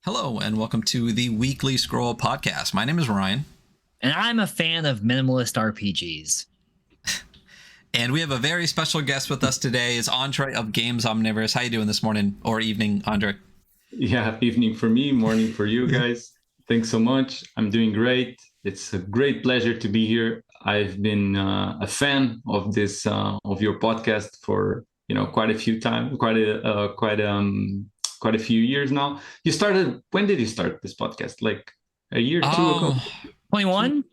Hello, and welcome to the Weekly Scroll podcast. My name is Ryan. And I'm a fan of minimalist RPGs. And we have a very special guest with us today. Is André of Games Omnivorous. How you doing this morning or evening, André? Yeah, evening for me, morning for you guys. Thanks so much. I'm doing great. It's a great pleasure to be here. I've been a fan of this of your podcast for quite a few times, quite a few years now. You started. When did you start this podcast? Like a year, two ago. 21.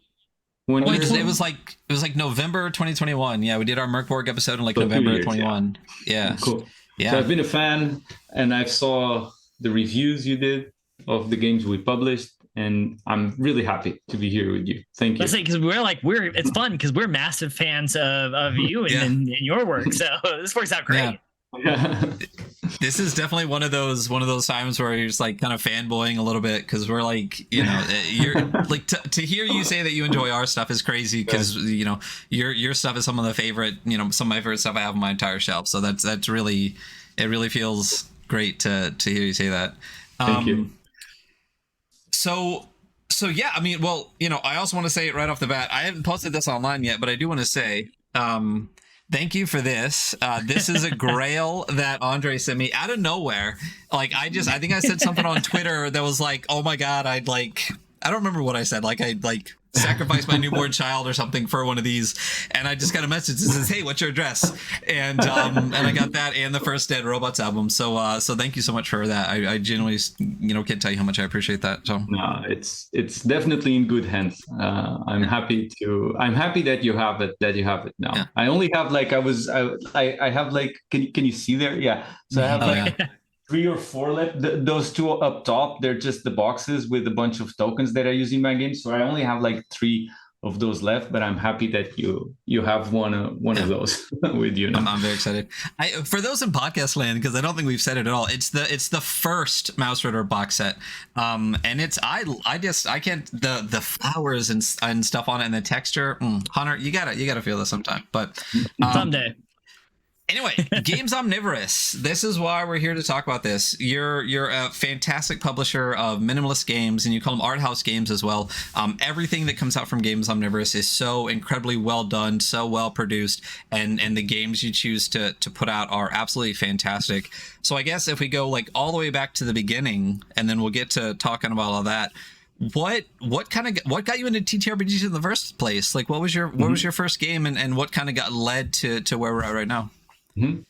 It was like November 2021. Yeah, we did our Merkborg episode in November 21. Yeah. Cool. Yeah. So I've been a fan, and I saw the reviews you did of the games we published, and I'm really happy to be here with you. Thank you. Let's say because it's fun because we're massive fans of you and your work. So this works out great. Yeah. This is definitely one of those times where you're just like kind of fanboying a little bit because we're like, you're like to hear you say that you enjoy our stuff is crazy because your stuff is some of my favorite stuff I have on my entire shelf. So that's really, it really feels great to hear you say that. Thank you. So yeah, I mean, well, I also want to say it right off the bat. I haven't posted this online yet, but I do want to say, thank you for this. This is a grail that André sent me out of nowhere. Like, I think I said something on Twitter that was like, oh my God, I don't remember what I said. Like, I'd sacrifice my newborn child or something for one of these. And I just got a message that says, hey, what's your address? And I got that and the first Dead Robots album. So thank you so much for that. I genuinely, can't tell you how much I appreciate that. So no, it's definitely in good hands. I'm happy that you have it now. Yeah. I only have I have can you see there? Yeah. So I have 3 or 4 left. Those 2 up top, they're just the boxes with a bunch of tokens that I use in my game. So I only have 3 of those left, but I'm happy that you have one of those with you now. I'm very excited. For those in podcast land, because I don't think we've said it at all, it's the first Mouse Ritter box set, and it's I can't the flowers and stuff on it and the texture. Hunter, you gotta feel this sometime, but someday. Anyway, Games Omnivorous. This is why we're here to talk about this. You're a fantastic publisher of minimalist games, and you call them art house games as well. Everything that comes out from Games Omnivorous is so incredibly well done, so well produced, and the games you choose to put out are absolutely fantastic. So I guess if we go all the way back to the beginning, and then we'll get to talking about all that. What got you into ttrpgs in the first place? What was your first game, and what kind of led to where we're at right now? Mm-hmm.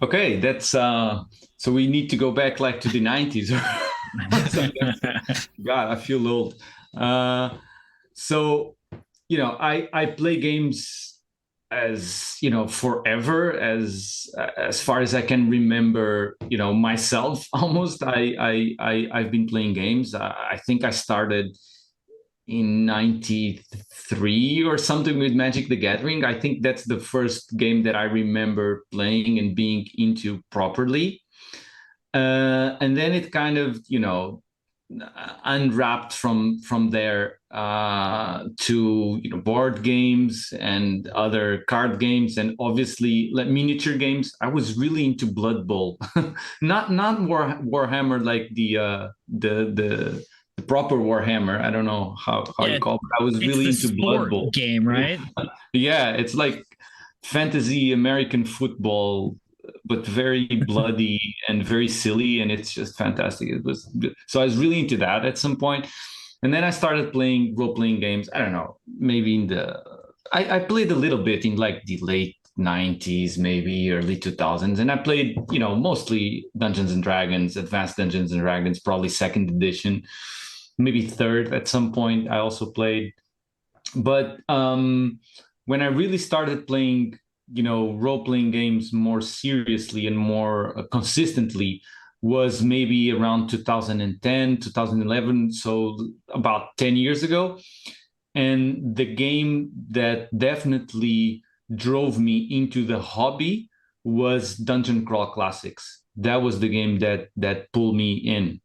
Okay, that's so we need to go back to the 90s. God, I feel old. So I play games as forever, as far as I can remember, myself almost. I've been playing games. I think I started in 93 or something with Magic the Gathering. I think that's the first game that I remember playing and being into properly. And then it kind of, unwrapped from there to board games and other card games, and obviously miniature games. I was really into Blood Bowl, not Warhammer like the proper Warhammer. I don't know how you call it. I was really into Blood Bowl game, right? Yeah, it's like fantasy American football, but very bloody and very silly, and it's just fantastic. So I was really into that at some point, and then I started playing role-playing games. I don't know, maybe I played a little bit in the late 90s, maybe early 2000s, and I played mostly Dungeons and Dragons, Advanced Dungeons and Dragons, probably 2nd edition, maybe 3rd at some point I also played. But when I really started playing role-playing games more seriously and more consistently was maybe around 2010, 2011, so about 10 years ago. And the game that definitely drove me into the hobby was Dungeon Crawl Classics. That was the game that pulled me in.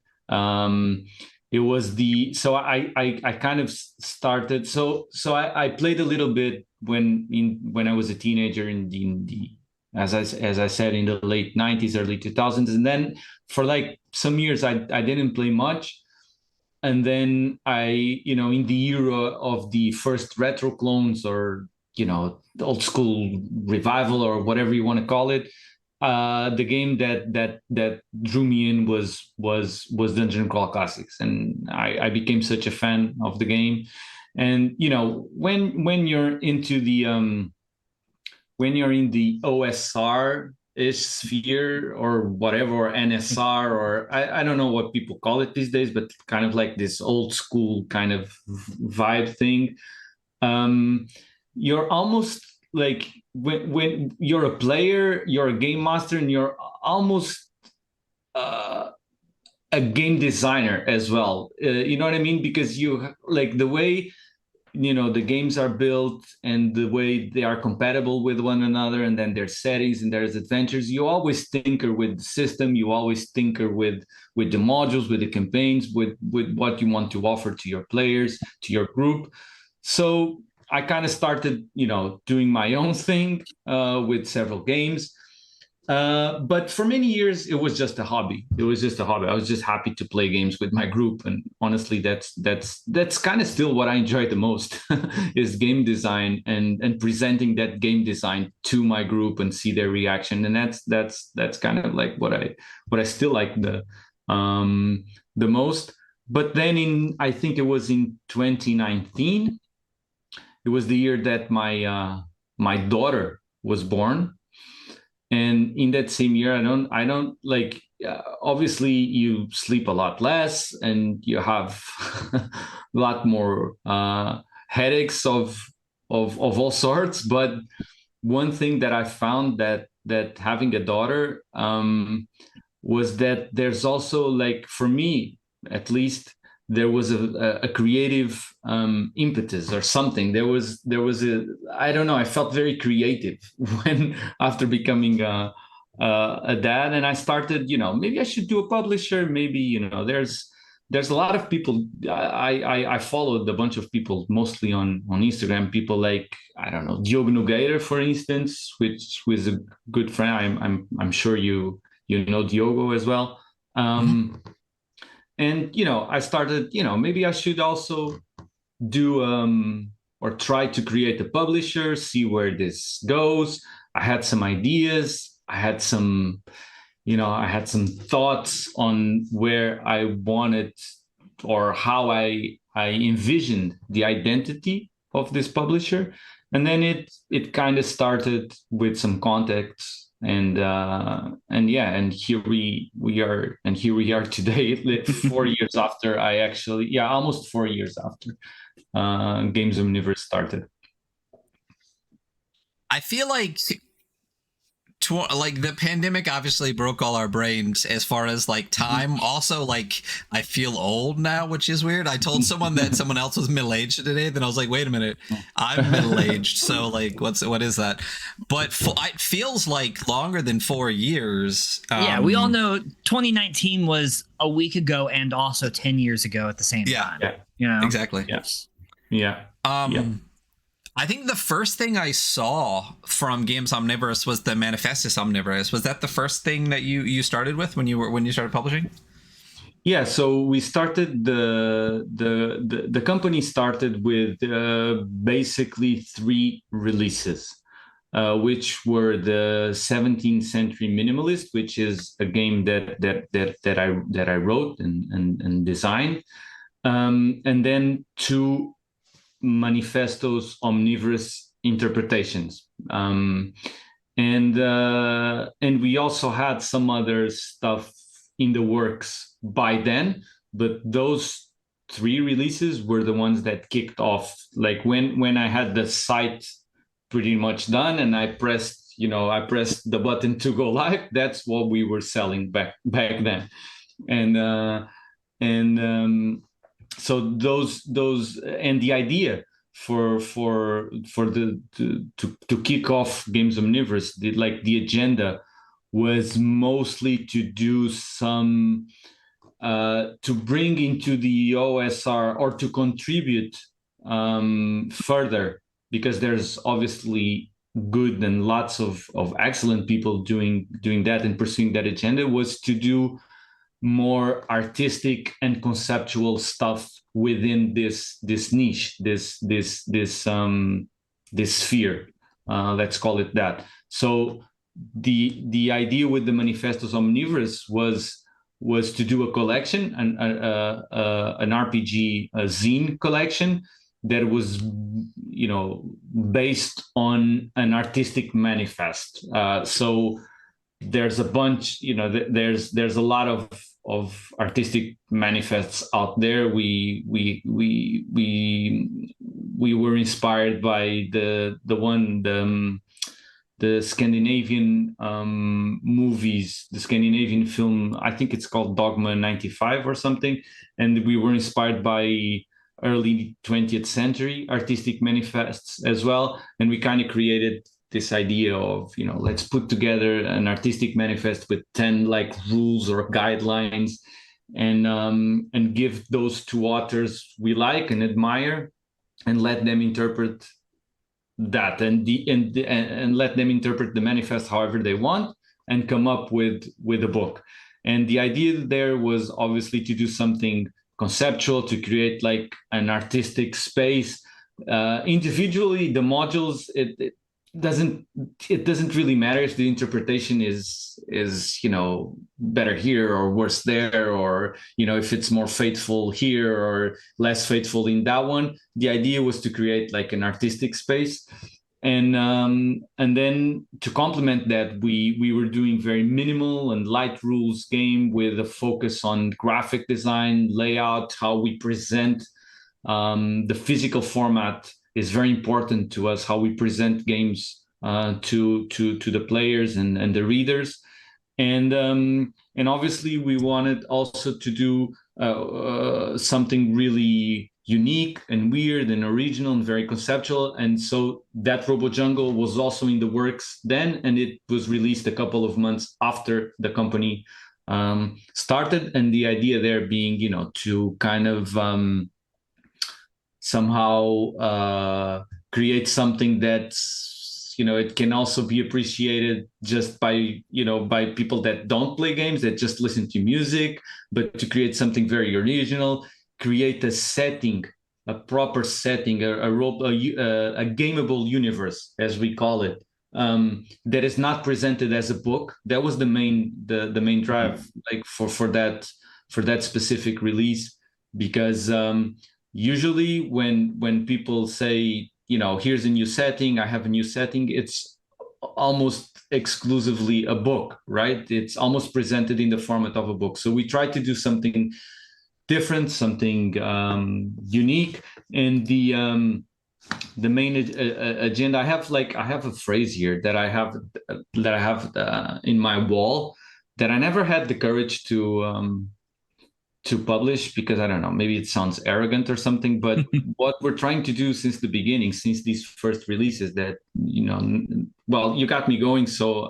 It was I kind of started. So I played a little bit when I was a teenager in D&D, as I said, in the late 90s, early 2000s. And then for like some years, I didn't play much. And then in the era of the first retro clones, or, old school revival, or whatever you want to call it, the game that drew me in was Dungeon Crawl Classics, and I became such a fan of the game. And when you're into the when you're in the OSR ish sphere, or whatever, or NSR, or I don't know what people call it these days, but kind of like this old school kind of vibe thing. You're almost like, when you're a player, you're a game master, and you're almost a game designer as well. You know what I mean? Because you like the way the games are built, and the way they are compatible with one another, and then there's settings and there's adventures. You always tinker with the system, you always tinker with the modules, with the campaigns, with what you want to offer to your players, to your group. So I kind of started doing my own thing with several games. But for many years, it was just a hobby. I was just happy to play games with my group, and honestly, that's kind of still what I enjoy the most is game design, and presenting that game design to my group and see their reaction. And that's kind of like what I still like the most. But then I think it was in 2019. It was the year that my daughter was born. And in that same year, I don't like, obviously you sleep a lot less, and you have a lot more headaches of all sorts. But one thing that I found, that having a daughter, was that there's also, like, for me at least, there was a creative impetus or something. There was I don't know, I felt very creative when, after becoming a dad, and I started, maybe I should do a publisher. Maybe, there's a lot of people. I followed a bunch of people, mostly on Instagram, people like, I don't know, Diogo Nogueira, for instance, which was a good friend. I'm sure you know Diogo as well. And I started, maybe I should also do or try to create a publisher, see where this goes. I had some ideas. I had some thoughts on where I wanted, or how I envisioned the identity of this publisher. And then it kind of started with some contacts, and yeah, and here we are today, 4 years after I actually, yeah, almost 4 years after Games Omnivorous started. I feel like like the pandemic obviously broke all our brains as far as like time. Also, like, I feel old now, which is weird. I told someone that someone else was middle-aged today, then I was like, wait a minute, I'm middle-aged, so like what is that? But it feels like longer than 4 years. Yeah, we all know 2019 was a week ago, and also 10 years ago at the same time. Yeah, exactly. Yeah. I think the first thing I saw from Games Omnivorous was the Manifestus Omnivorous. Was that the first thing that you started with when you started publishing? Yeah, so we started the company started with basically 3 releases, which were the 17th Century Minimalist, which is a game that I wrote and designed, and then 2 Manifestos Omnivorous interpretations, and we also had some other stuff in the works by then, but those 3 releases were the ones that kicked off, like when I had the site pretty much done, and I pressed the button to go live. That's what we were selling back then. So those and the idea for the to kick off Games Omnivorous, the agenda was mostly to do some to bring into the OSR, or to contribute further, because there's obviously good and lots of excellent people doing that and pursuing that agenda, was to do more artistic and conceptual stuff within this niche, this sphere, let's call it that. So the idea with the Manifestos Omnivorous was to do a collection, an RPG, a zine collection that was, based on an artistic manifest. So there's a bunch, there's a lot of artistic manifests out there. We were inspired by the Scandinavian movies, the Scandinavian film, I think it's called Dogma 95 or something. And we were inspired by early 20th century artistic manifests as well. And we kind of created this idea of, let's put together an artistic manifest with 10 like rules or guidelines, and give those to authors we like and admire, and let them interpret that, and let them interpret the manifest however they want, and come up with a book. And the idea there was obviously to do something conceptual, to create like an artistic space. Individually, the modules, it doesn't really matter if the interpretation is better here or worse there, or if it's more faithful here or less faithful in that one. The idea was to create like an artistic space, and then to complement that, we were doing very minimal and light rules game with a focus on graphic design, layout, how we present. The physical format is very important to us, how we present games to the players and the readers. And obviously we wanted also to do something really unique and weird and original and very conceptual. And so that Robo Jungle was also in the works then, and it was released a couple of months after the company started. And the idea there being, to kind of somehow create something that's, it can also be appreciated just by people that don't play games, that just listen to music, but to create something very original, create a setting, a proper setting, a gameable universe, as we call it, that is not presented as a book. That was the main drive, like for that specific release, because usually when people say, here's a new setting, I have a new setting, it's almost exclusively a book, right? It's almost presented in the format of a book. So we try to do something different, something unique. And the main agenda, I have a phrase here that I have in my wall that I never had the courage to publish, because I don't know, maybe it sounds arrogant or something, but what we're trying to do since the beginning, since these first releases, that, well, you got me going, so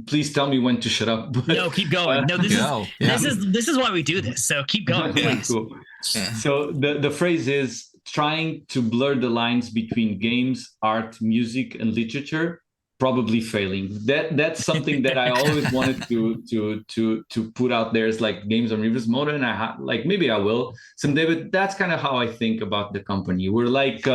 please tell me when to shut up. But, no, keep going. No, this is why we do this. So keep going, please. Cool. Yeah. So the phrase is trying to blur the lines between games, art, music, and literature, probably failing. That's something that I always wanted to put out there, is like Games Omnivorous Moda, and maybe I will someday, but that's kind of how I think about the company. We're like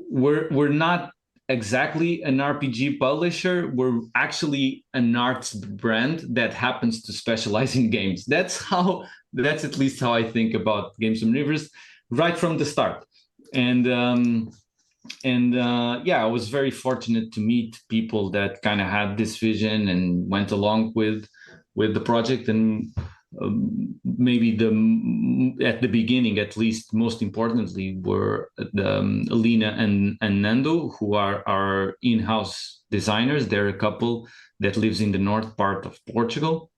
we're not exactly an RPG publisher. We're actually an arts brand that happens to specialize in games. That's at least how I think about Games Omnivorous right from the start. And I was very fortunate to meet people that kind of had this vision and went along with the project. And maybe at the beginning, at least, most importantly, were Alina and Nando, who are our in-house designers. They're a couple that lives in the north part of Portugal,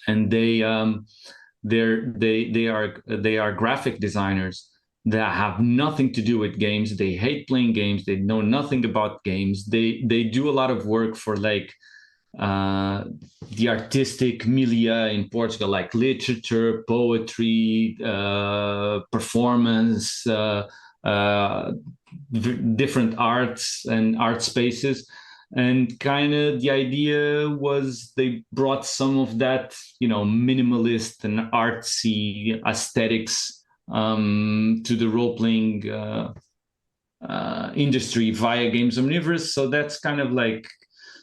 and they are graphic designers that have nothing to do with games. They hate playing games. They know nothing about games. They do a lot of work for like the artistic milieu in Portugal, like literature, poetry, performance, different arts and art spaces. And kind of the idea was they brought some of that, minimalist and artsy aesthetics to the role-playing industry via Games Omnivorous. So that's kind of like,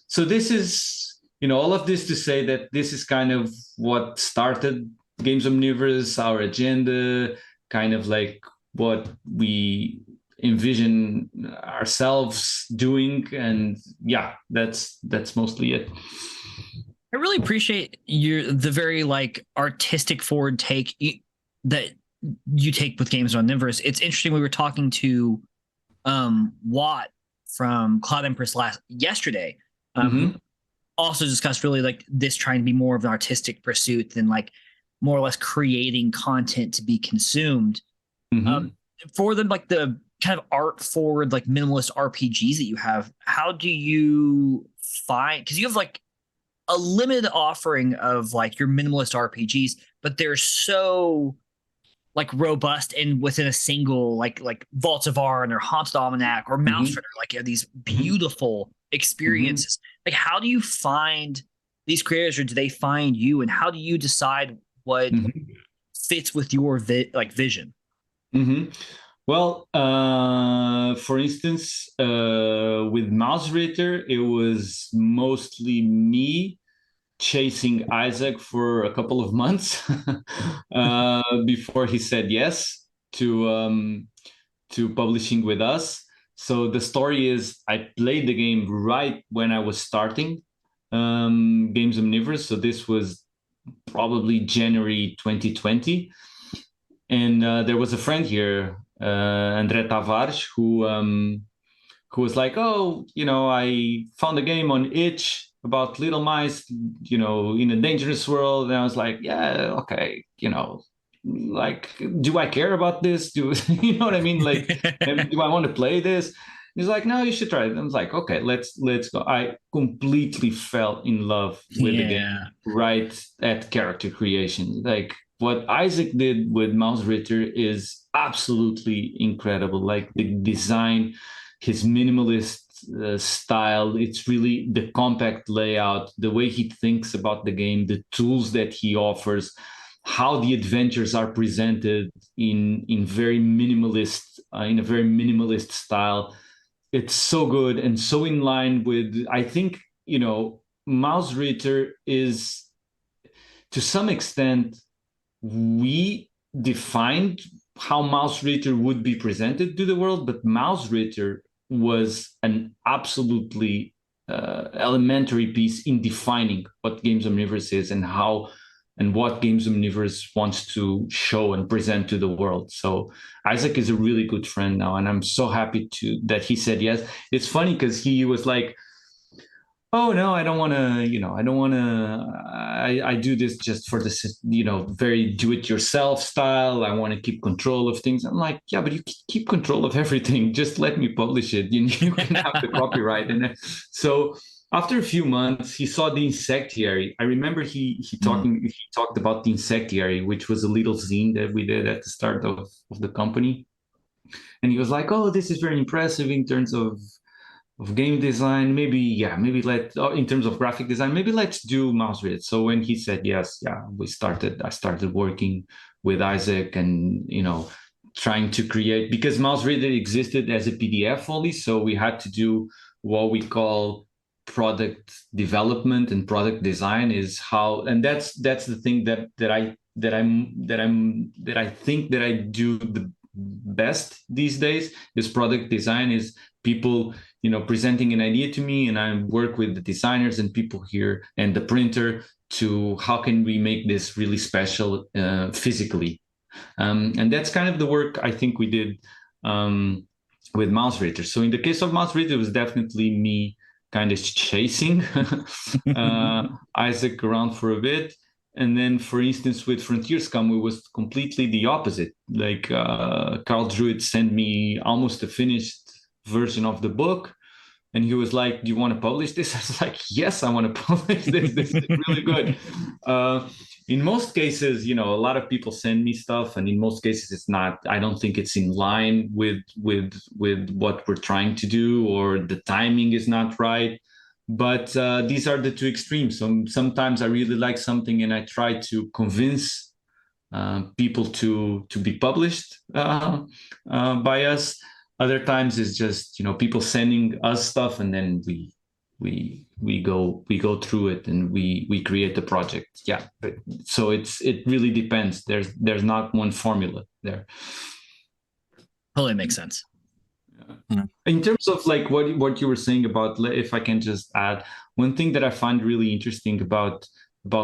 so this is, all of this to say that this is kind of what started Games Omnivorous, our agenda, kind of like what we envision ourselves doing. And yeah, that's mostly it. I really appreciate the very like artistic forward take that you take with Games Omnivorous. It's interesting. We were talking to Watt from Cloud Empress yesterday. Also discussed really like this trying to be more of an artistic pursuit than like more or less creating content to be consumed. For the like the kind of art forward like minimalist RPGs that you have, how do you find, because you have like a limited offering of like your minimalist RPGs, but they're so like robust and within a single like Vaults of Arn or Haunted Almanac or Mouse Ritter, like these beautiful experiences. Like, how do you find these creators, or do they find you, and how do you decide what fits with your vision? Well, for instance, with Mouse Ritter, it was mostly me chasing Isaac for a couple of months before he said yes to publishing with us. So the story is, I played the game right when I was starting Games Omnivorous. So this was probably January 2020. And there was a friend here, André Tavares, who was like, oh, I found a game on itch about little mice, in a dangerous world. And I was like, yeah, okay, like, do I care about this? You know what I mean? Like, do I want to play this? He's like, no, you should try it. I was like, okay, let's go. I completely fell in love with the game right at character creation. Like, what Isaac did with Mouse Ritter is absolutely incredible. Like the design, his minimalist style, it's really the compact layout, the way he thinks about the game, the tools that he offers, how the adventures are presented in very minimalist, in a very minimalist style. It's so good and so in line with, I think, Mouse Ritter is, to some extent, we defined how Mouse Ritter would be presented to the world, but Mouse Ritter was an absolutely elementary piece in defining what Games Omnivorous is and how and what Games Omnivorous wants to show and present to the world. So Isaac is a really good friend now, and I'm so happy that he said yes. It's funny because he was like, oh no, I don't want to, I do this just for this, very do-it-yourself style. I want to keep control of things. I'm like, yeah, but you keep control of everything. Just let me publish it. You can have the copyright. And so after a few months, he saw the Insectiary. I remember he talked about the Insectiary, which was a little zine that we did at the start of the company. And he was like, oh, this is very impressive in terms of game design. Maybe in terms of graphic design, maybe let's do Mouse Ritter. So when he said yes, I started working with Isaac and, trying to create, because Mouse Ritter existed as a PDF only. So we had to do what we call product development and product design, is how, and that's the thing that I think that I do the best these days, is product design, is people presenting an idea to me, and I work with the designers and people here and the printer to how can we make this really special physically, and that's kind of the work I think we did with Mouse Ritter. So in the case of Mouse Ritter, it was definitely me kind of chasing Isaac around for a bit. And then, for instance, with Frontier Scum, it was completely the opposite. Like Carl Druid sent me almost a finished version of the book, and he was like, do you want to publish this? I was like, yes, I want to publish this. This is really good. in most cases, a lot of people send me stuff, and in most cases, it's not. I don't think it's in line with what we're trying to do, or the timing is not right. But these are the two extremes. Sometimes I really like something, and I try to convince people to be published by us. Other times it's just people sending us stuff, and then we go through it, and we create the project. Yeah, so it really depends. There's not one formula there. Totally makes sense. In terms of like what you were saying about, if I can just add one thing that I find really interesting about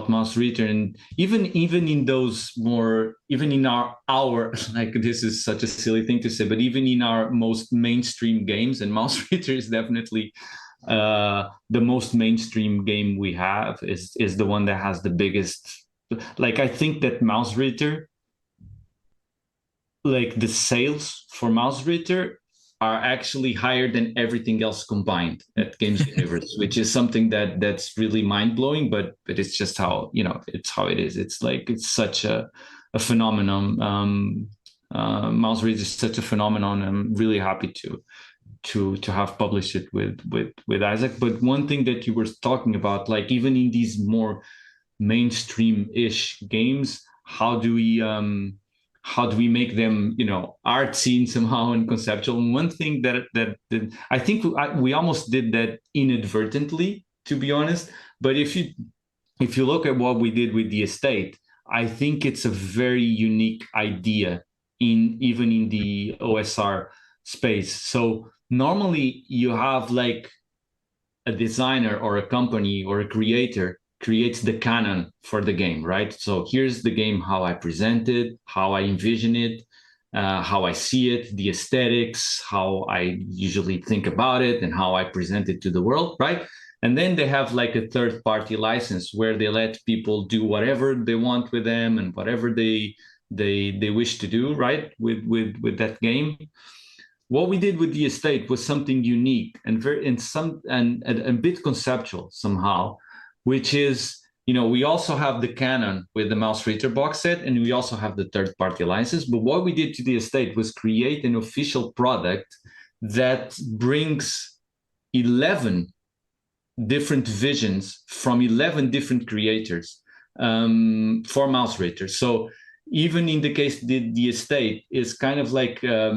Mouse Ritter, and even in those more, even in our like, this is such a silly thing to say, but even in our most mainstream games, and Mouse Ritter is definitely the most mainstream game we have, is the one that has the biggest. Like, I think that Mouse Ritter, like the sales for Mouse Ritter are actually higher than everything else combined at Games Omnivorous, which is something that's really mind-blowing, but it's just how, it's how it is. It's like, it's such a phenomenon. Mouse Ritter is such a phenomenon. I'm really happy to have published it with Isaac. But one thing that you were talking about, like, even in these more mainstream-ish games, how do we make them, artsy somehow and conceptual? And one thing that I think we almost did that inadvertently, to be honest. But if you look at what we did with the estate, I think it's a very unique idea even in the OSR space. So normally you have like a designer or a company or a creator creates the canon for the game, right? So here's the game, how I present it, how I envision it, how I see it, the aesthetics, how I usually think about it, and how I present it to the world, right? And then they have like a third-party license where they let people do whatever they want with them and whatever they wish to do, right, with that game. What we did with the estate was something unique and a bit conceptual somehow, which is, we also have the canon with the Mouse Ritter box set, and we also have the third-party license. But what we did to the estate was create an official product that brings 11 different visions from 11 different creators for Mouse Ritter. So even in the case, the estate is kind of like a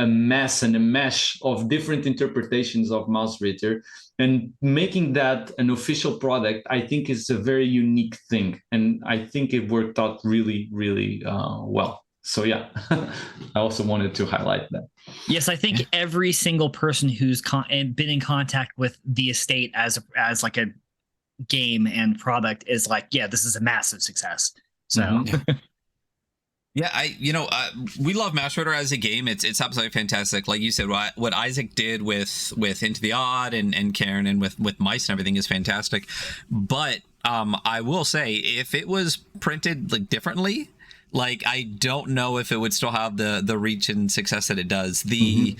mess and a mesh of different interpretations of Mouse Ritter, and making that an official product, I think, is a very unique thing, and I think it worked out really, really well. So yeah, I also wanted to highlight that. Yes, I think every single person who's been in contact with the estate as like a game and product is like, yeah, this is a massive success. So. Mm-hmm. Yeah, we love Mouse Ritter as a game. It's absolutely fantastic. Like you said, what Isaac did with Into the Odd and Karen and with mice and everything is fantastic. But I will say, if it was printed like differently, like, I don't know if it would still have the reach and success that it does. The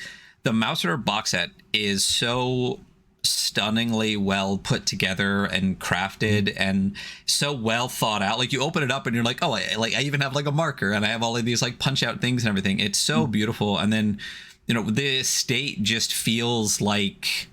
Mouse Ritter box set is so stunningly well put together and crafted and so well thought out. Like, you open it up and you're like, oh, I even have like a marker and I have all of these like punch out things and everything. It's so beautiful. And then, the estate just feels like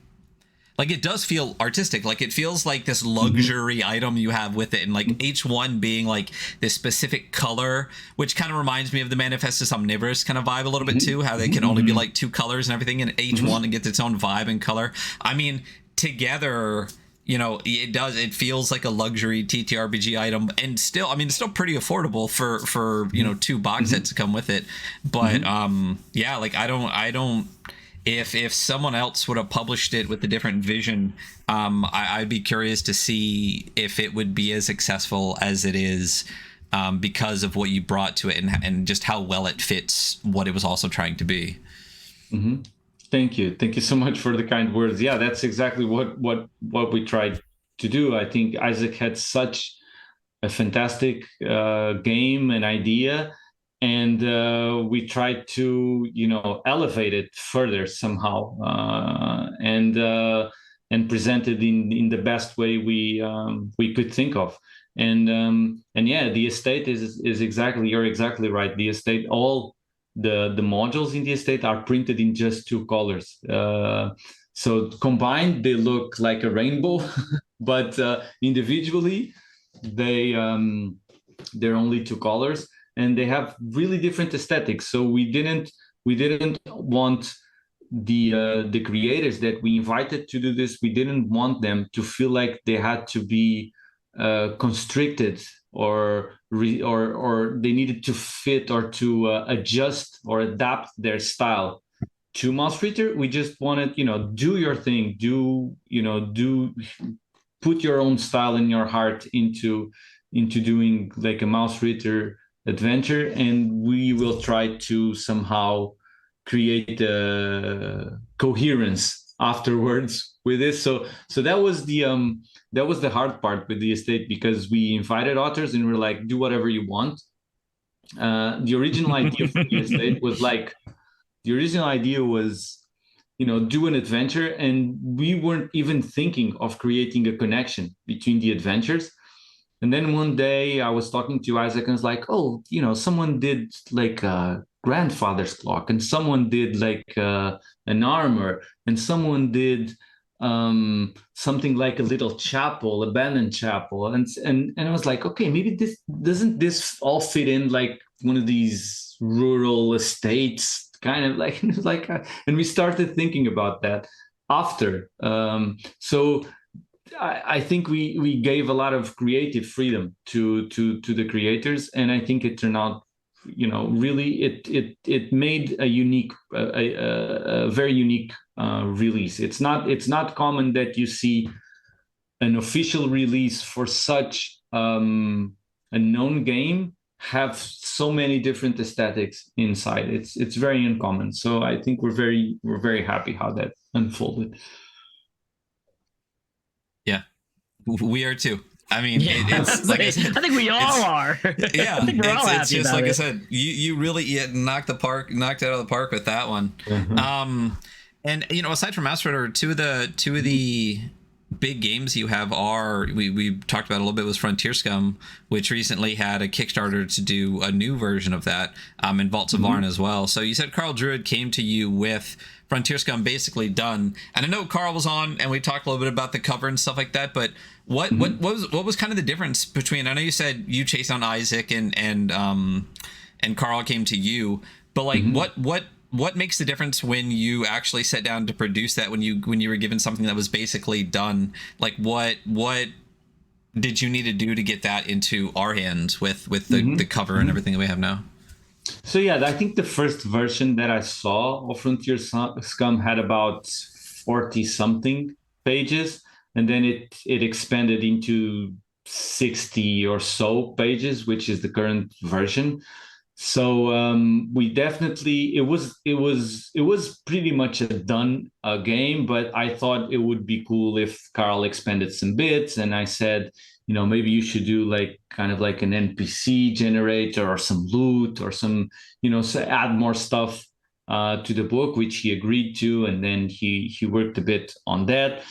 it does feel artistic. Like, it feels like this luxury item you have with it, and like each one being like this specific color, which kind of reminds me of the Manifestus Omnivorous kind of vibe a little bit too, how they can only be like two colors and everything, and each one gets its own vibe and color. I mean, together, it feels like a luxury TTRPG item, and still, I mean, it's still pretty affordable for two box sets to come with it. But yeah, like, I don't if someone else would have published it with a different vision, I'd be curious to see if it would be as successful as it is, because of what you brought to it and just how well it fits what it was also trying to be. Thank you so much for the kind words. Yeah, that's exactly what we tried to do. I think Isaac had such a fantastic game and idea, and we tried to elevate it further somehow, and present it in the best way we could think of. And yeah, the estate is exactly, you're exactly right. The estate, all the modules in the estate are printed in just two colors. So combined, they look like a rainbow, but individually, they're only two colors, and they have really different aesthetics. So we didn't want the creators that we invited to do this. We didn't want them to feel like they had to be constricted, or they needed to fit, or to adjust or adapt their style to Mouse Reader. We just wanted, do your thing, do put your own style and your heart into doing like a Mouse Reader adventure, and we will try to somehow create coherence afterwards with this. So that was the hard part with the estate, because we invited authors and we're like, do whatever you want. The original idea for the estate was like, do an adventure, and we weren't even thinking of creating a connection between the adventures. And then one day I was talking to Isaac, and I was like, oh, someone did like a grandfather's clock, and someone did like an armor, and someone did something like a little chapel, abandoned chapel. And I was like, okay, maybe this all fit in like one of these rural estates, kind of like, and we started thinking about that after. So I think we gave a lot of creative freedom to the creators, and I think it turned out, really, it made a very unique release. It's not common that you see an official release for such a known game have so many different aesthetics inside. It's very uncommon. So I think we're very happy how that unfolded. Yeah, we are too. I mean, it's like I said, I think we all are. Yeah, I think we're all happy it's just about like it. I said, you really knocked it out of the park with that one. Mm-hmm. And aside from Mouse Rider, two of the big games you have are, we talked about a little bit, was Frontier Scum, which recently had a Kickstarter to do a new version of that, and Vaults of Varn as well. So you said Carl Druid came to you with Frontier Scum basically done, and I know Carl was on and we talked a little bit about the cover and stuff like that, but what was kind of the difference between, I know you said you chased on Isaac and Carl came to you, but like what makes the difference when you actually sat down to produce that, when you were given something that was basically done? Like what did you need to do to get that into our hands with the cover and everything that we have now? So yeah, I think the first version that I saw of Frontier Scum had about 40 something pages, and then it expanded into 60 or so pages, which is the current version. So we definitely, it was pretty much a done game, but I thought it would be cool if Carl expanded some bits, and I said, maybe you should do like kind of like an NPC generator or some loot or some, so add more stuff to the book, which he agreed to, and then he worked a bit on that.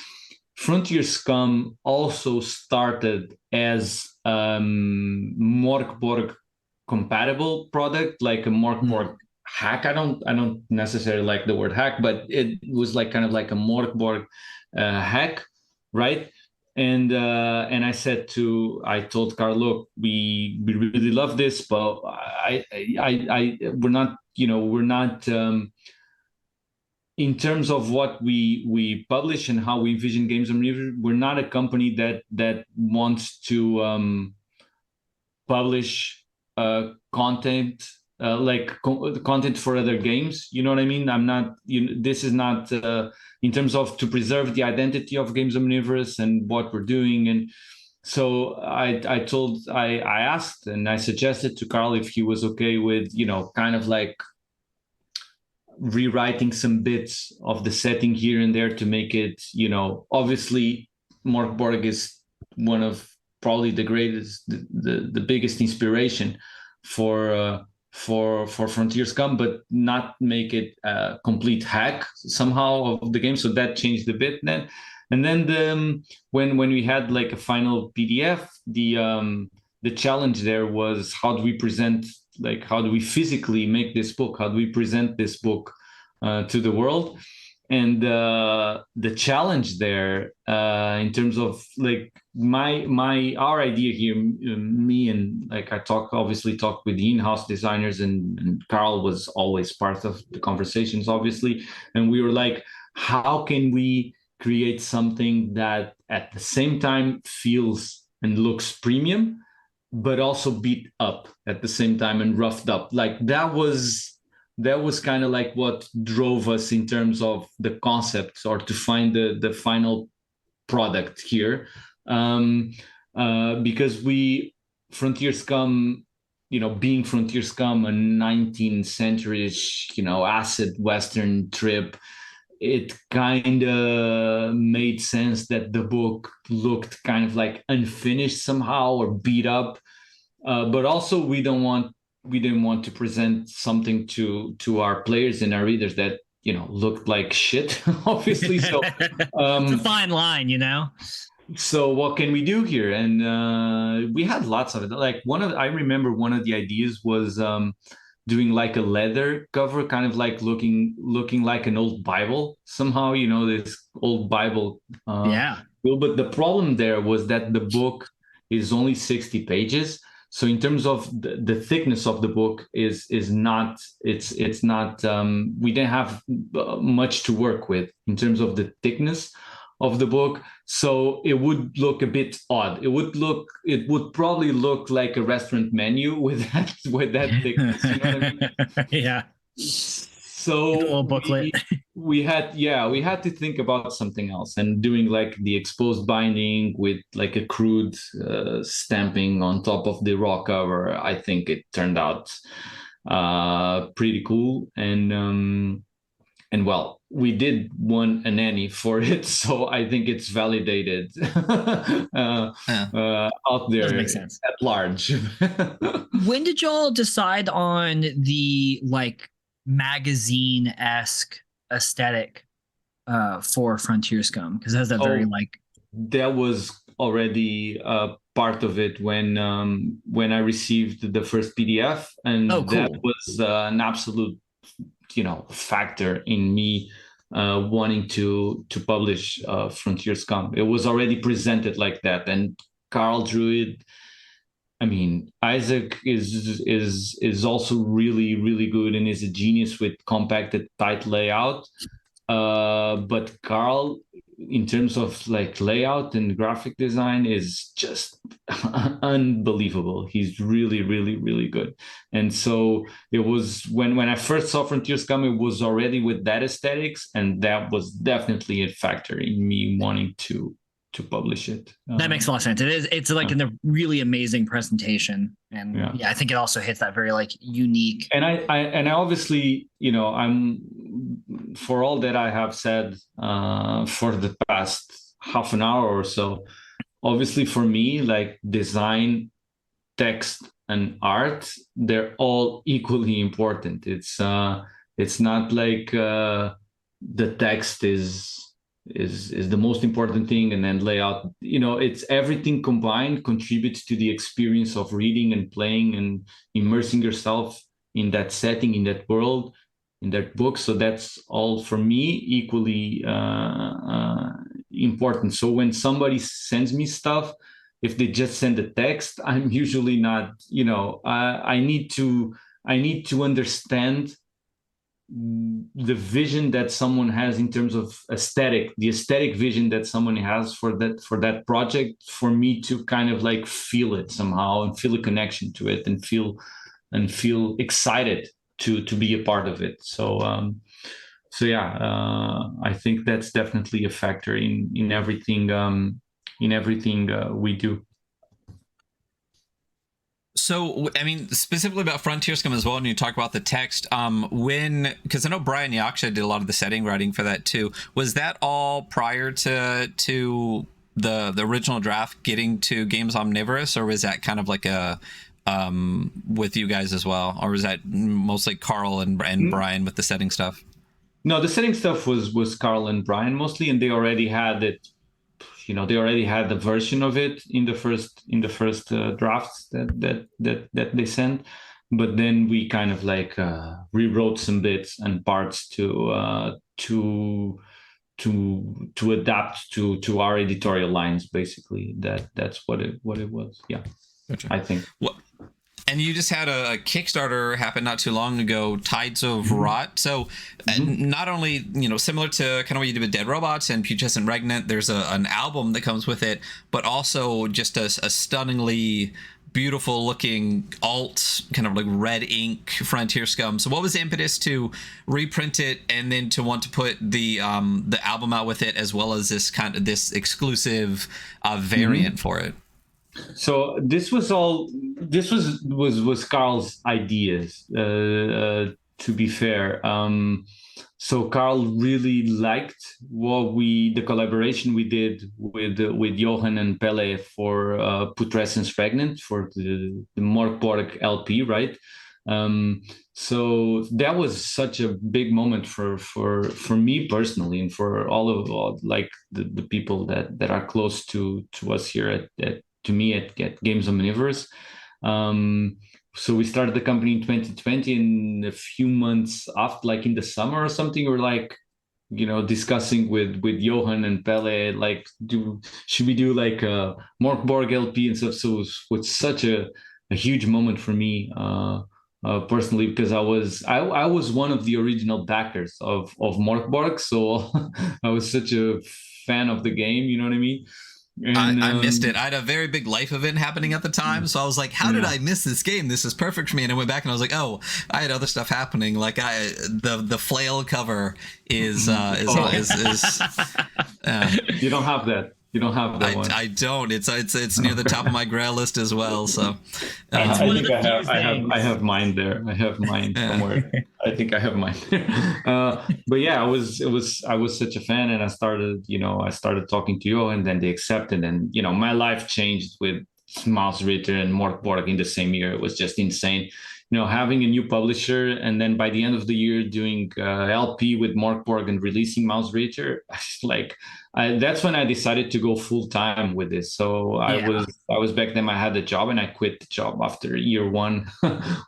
Frontier Scum also started as Morkborg compatible product, like a Morkborg hack. I don't necessarily like the word hack, but it was like kind of like a Morkborg hack, right? And I told Carl, look, we really love this, but we're not in terms of what we publish and how we envision Games Omnivorous, we're not a company that wants to publish content content for other games. You know what I mean? I'm not. This is not in terms of to preserve the identity of Games Omnivorous and what we're doing. And so I asked and I suggested to Carl if he was okay with kind of like rewriting some bits of the setting here and there to make it, obviously Morkborg is one of probably the greatest, the biggest inspiration for for Frontier Scum, but not make it a complete hack somehow of the game. So that changed a bit then. And then when we had like a final PDF, the challenge there was how do we present, like how do we physically make this book? How do we present this book to the world? And the challenge there in terms of like our idea here, me and like I obviously talked with the in-house designers, and Carl was always part of the conversations, obviously, and we were like, how can we create something that at the same time feels and looks premium, but also beat up at the same time and roughed up? Like that was kind of like what drove us in terms of the concept, or to find the final product here. Because Frontier Scum, being Frontier Scum, a 19th century-ish, acid Western trip, it kind of made sense that the book looked kind of like unfinished somehow or beat up. But also we didn't want to present something to our players and our readers that looked like shit, obviously. So it's a fine line, so what can we do here? And we had lots of it. Like I remember one of the ideas was doing like a leather cover, kind of like looking like an old Bible somehow, this old Bible. Yeah. But the problem there was that the book is only 60 pages. So in terms of the thickness of the book is not, it's not, we didn't have much to work with in terms of the thickness of the book. So it would look a bit odd. It would probably look like a restaurant menu with that thickness. You know what I mean? Yeah. So a little booklet. we had to think about something else, and doing like the exposed binding with like a crude stamping on top of the raw cover. I think it turned out pretty cool, and well, we did won an Annie for it, so I think it's validated out there at large. When did y'all decide on the like magazine-esque aesthetic for Frontier Scum? Because it has that very like. That was already part of it when I received the first PDF, and cool. That was an absolute factor in me wanting to publish Frontier Scum. It was already presented like that, and Carl drew it. I mean, Isaac is also really, really good and is a genius with compacted, tight layout. But Carl, in terms of like layout and graphic design, is just unbelievable. He's really, really, really good. And so it was when I first saw Frontier Scum, it was already with that aesthetics, and that was definitely a factor in me wanting to publish it. That makes a lot of sense. It's like in a really amazing presentation, and I think it also hits that very like unique. And I obviously, I'm, for all that I have said for the past half an hour or so, obviously for me, like design, text, and art, they're all equally important. It's not like the text is the most important thing, and then layout, it's everything combined contributes to the experience of reading and playing and immersing yourself in that setting, in that world, in that book. So that's all for me equally important. So when somebody sends me stuff, if they just send the text, I'm usually not, I need to understand the vision that someone has in terms of the aesthetic vision that someone has for that project, for me to kind of like feel it somehow and feel a connection to it and feel excited to be a part of it. So I think that's definitely a factor in everything we do. So, I mean, specifically about Frontier Scum as well, and you talk about the text, because I know Brian Yaksha did a lot of the setting writing for that too. Was that all prior to the original draft getting to Games Omnivorous, or was that kind of like a with you guys as well, or was that mostly Carl and Brian with the setting stuff? No, the setting stuff was Carl and Brian mostly, and they already had it. They already had the version of it in the first drafts that they sent, but then we kind of like rewrote some bits and parts to adapt to our editorial lines. Basically, that's what it was. Yeah, Gotcha. I think. What? And you just had a Kickstarter happen not too long ago, Tides of Rot. So not only, similar to kind of what you did with Dead Robots and Putrescent Regnant, there's an album that comes with it, but also just a stunningly beautiful looking alt, kind of like red ink Frontier Scum. So what was the impetus to reprint it and then to want to put the album out with it, as well as this exclusive variant for it? So this was Carl's ideas. To be fair, so Carl really liked the collaboration we did with Johan and Pele for Putrescence Pregnant for the Morkborg LP, right? So that was such a big moment for me personally, and for all like the people that are close to us here at Games Omnivorous. So we started the company in 2020, and a few months after, like in the summer or something, we were like, discussing with Johan and Pele, like, should we do like a Morkborg LP and stuff? So it was such a huge moment for me personally, because I was one of the original backers of Morkborg, so I was such a fan of the game. You know what I mean? And, I missed it. I had a very big life event happening at the time, so I was like, "How did I miss this game? This is perfect for me." And I went back and I was like, "Oh, I had other stuff happening. Like the flail cover is. You don't have that. You don't have that one. I don't. It's near the top of my grail list as well. So I think I have mine there. I have mine somewhere. I think I have mine. But yeah, I was such a fan, and I started talking to you, and then they accepted, and my life changed with Mouse Ritter and Morkborg in the same year. It was just insane. Having a new publisher, and then by the end of the year doing LP with Morkborg and releasing Mouse Ritter, that's when I decided to go full time with this. So I was back then, I had a job, and I quit the job after year one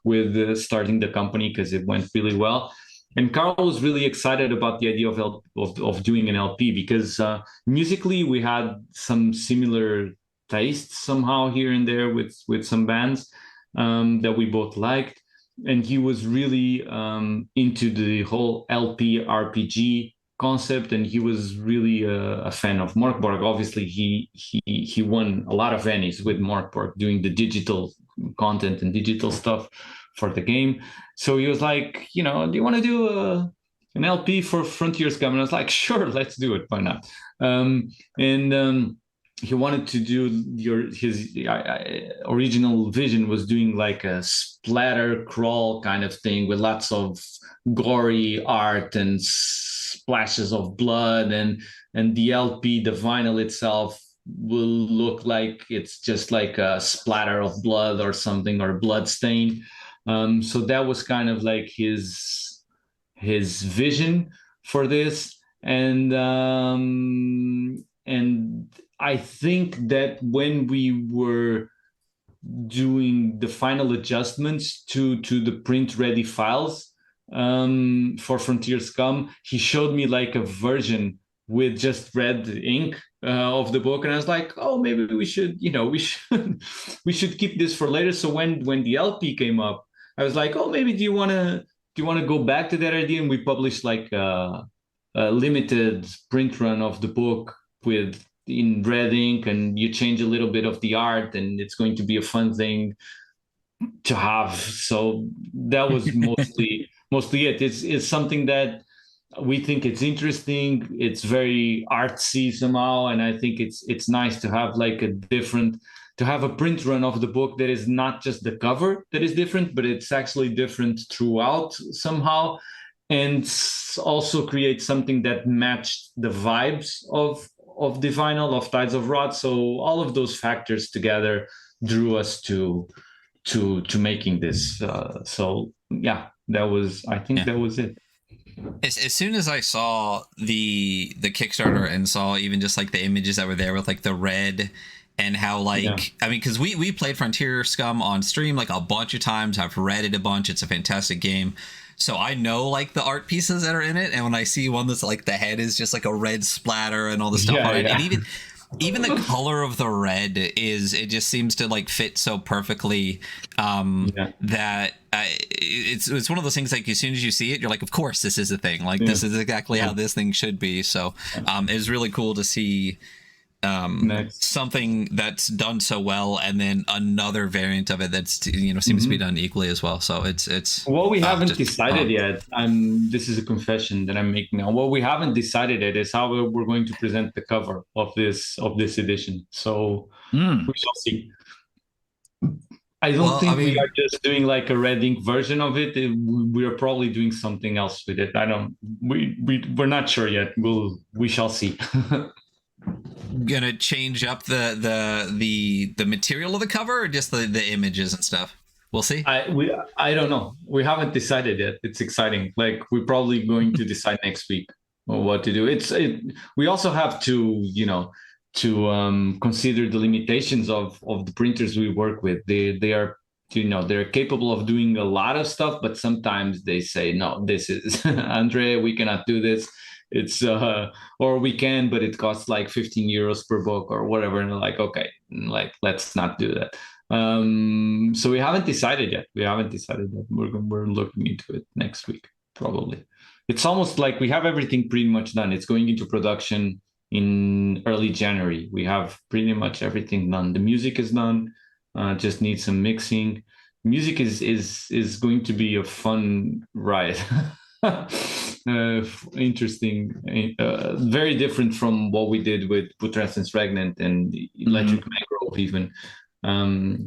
with starting the company, because it went really well. And Carl was really excited about the idea of doing an LP, because musically we had some similar tastes somehow here and there with some bands that we both liked. And he was really into the whole LP RPG concept, and he was really a fan of Morkborg. Obviously, he won a lot of Emmys with Morkborg doing the digital content and digital stuff for the game. So he was like, do you want to do an LP for Frontier Scum? And I was like, sure, let's do it. Why not? He wanted to do his original vision was doing like a splatter crawl kind of thing with lots of gory art and splashes of blood, and the LP, the vinyl itself, will look like it's just like a splatter of blood or something, or blood stain. So that was kind of like his vision for this, and I think that when we were doing the final adjustments to the print ready files for Frontier Scum, he showed me like a version with just red ink of the book, and I was like, oh, maybe we should keep this for later. So when the LP came up, I was like, oh, maybe do you want to go back to that idea? And we published like a limited print run of the book in red ink, and you change a little bit of the art, and it's going to be a fun thing to have. So that was mostly it. It's something that we think it's interesting. It's very artsy somehow, and I think it's nice to have like to have a print run of the book that is not just the cover that is different, but it's actually different throughout somehow, and also create something that matched the vibes of the vinyl of Tides of Rot. So all of those factors together drew us to to making this. So yeah, I think that was it. As soon as I saw the Kickstarter and saw even just like the images that were there with like the red and how like I mean because we played Frontier Scum on stream like a bunch of times. I've read it a bunch. It's a fantastic game. So I know like the art pieces that are in it, and when I see one that's like the head is just like a red splatter and all the stuff on it, and even the color of the red is, it just seems to like fit so perfectly that it's one of those things like as soon as you see it you're like of course this is a thing, like this is exactly how this thing should be. So it was really cool to see something that's done so well and then another variant of it that's seems to be done equally as well. So it's what we haven't decided yet. This is a confession that I'm making now. What we haven't decided yet is how we're going to present the cover of this edition. So we shall see. I don't think we are just doing like a red ink version of it. We are probably doing something else with it. We're not sure yet. We shall see. Gonna change up the material of the cover or just the images and stuff? We'll see. I don't know. We haven't decided yet. It's exciting. Like we're probably going to decide next week what to do. We also have to consider the limitations of the printers we work with. They are they're capable of doing a lot of stuff, but sometimes they say no, this is Andre, we cannot do this. It's or we can, but it costs like 15 euros per book or whatever, and they're like, okay, like let's not do that. So we haven't decided yet. We're looking into it next week probably. It's almost like we have everything pretty much done. It's going into production in early January. We have pretty much everything done. The music is done. Just needs some mixing. Music is going to be a fun ride. Interesting, very different from what we did with Putrescence Regnant and Electric Mangrove even.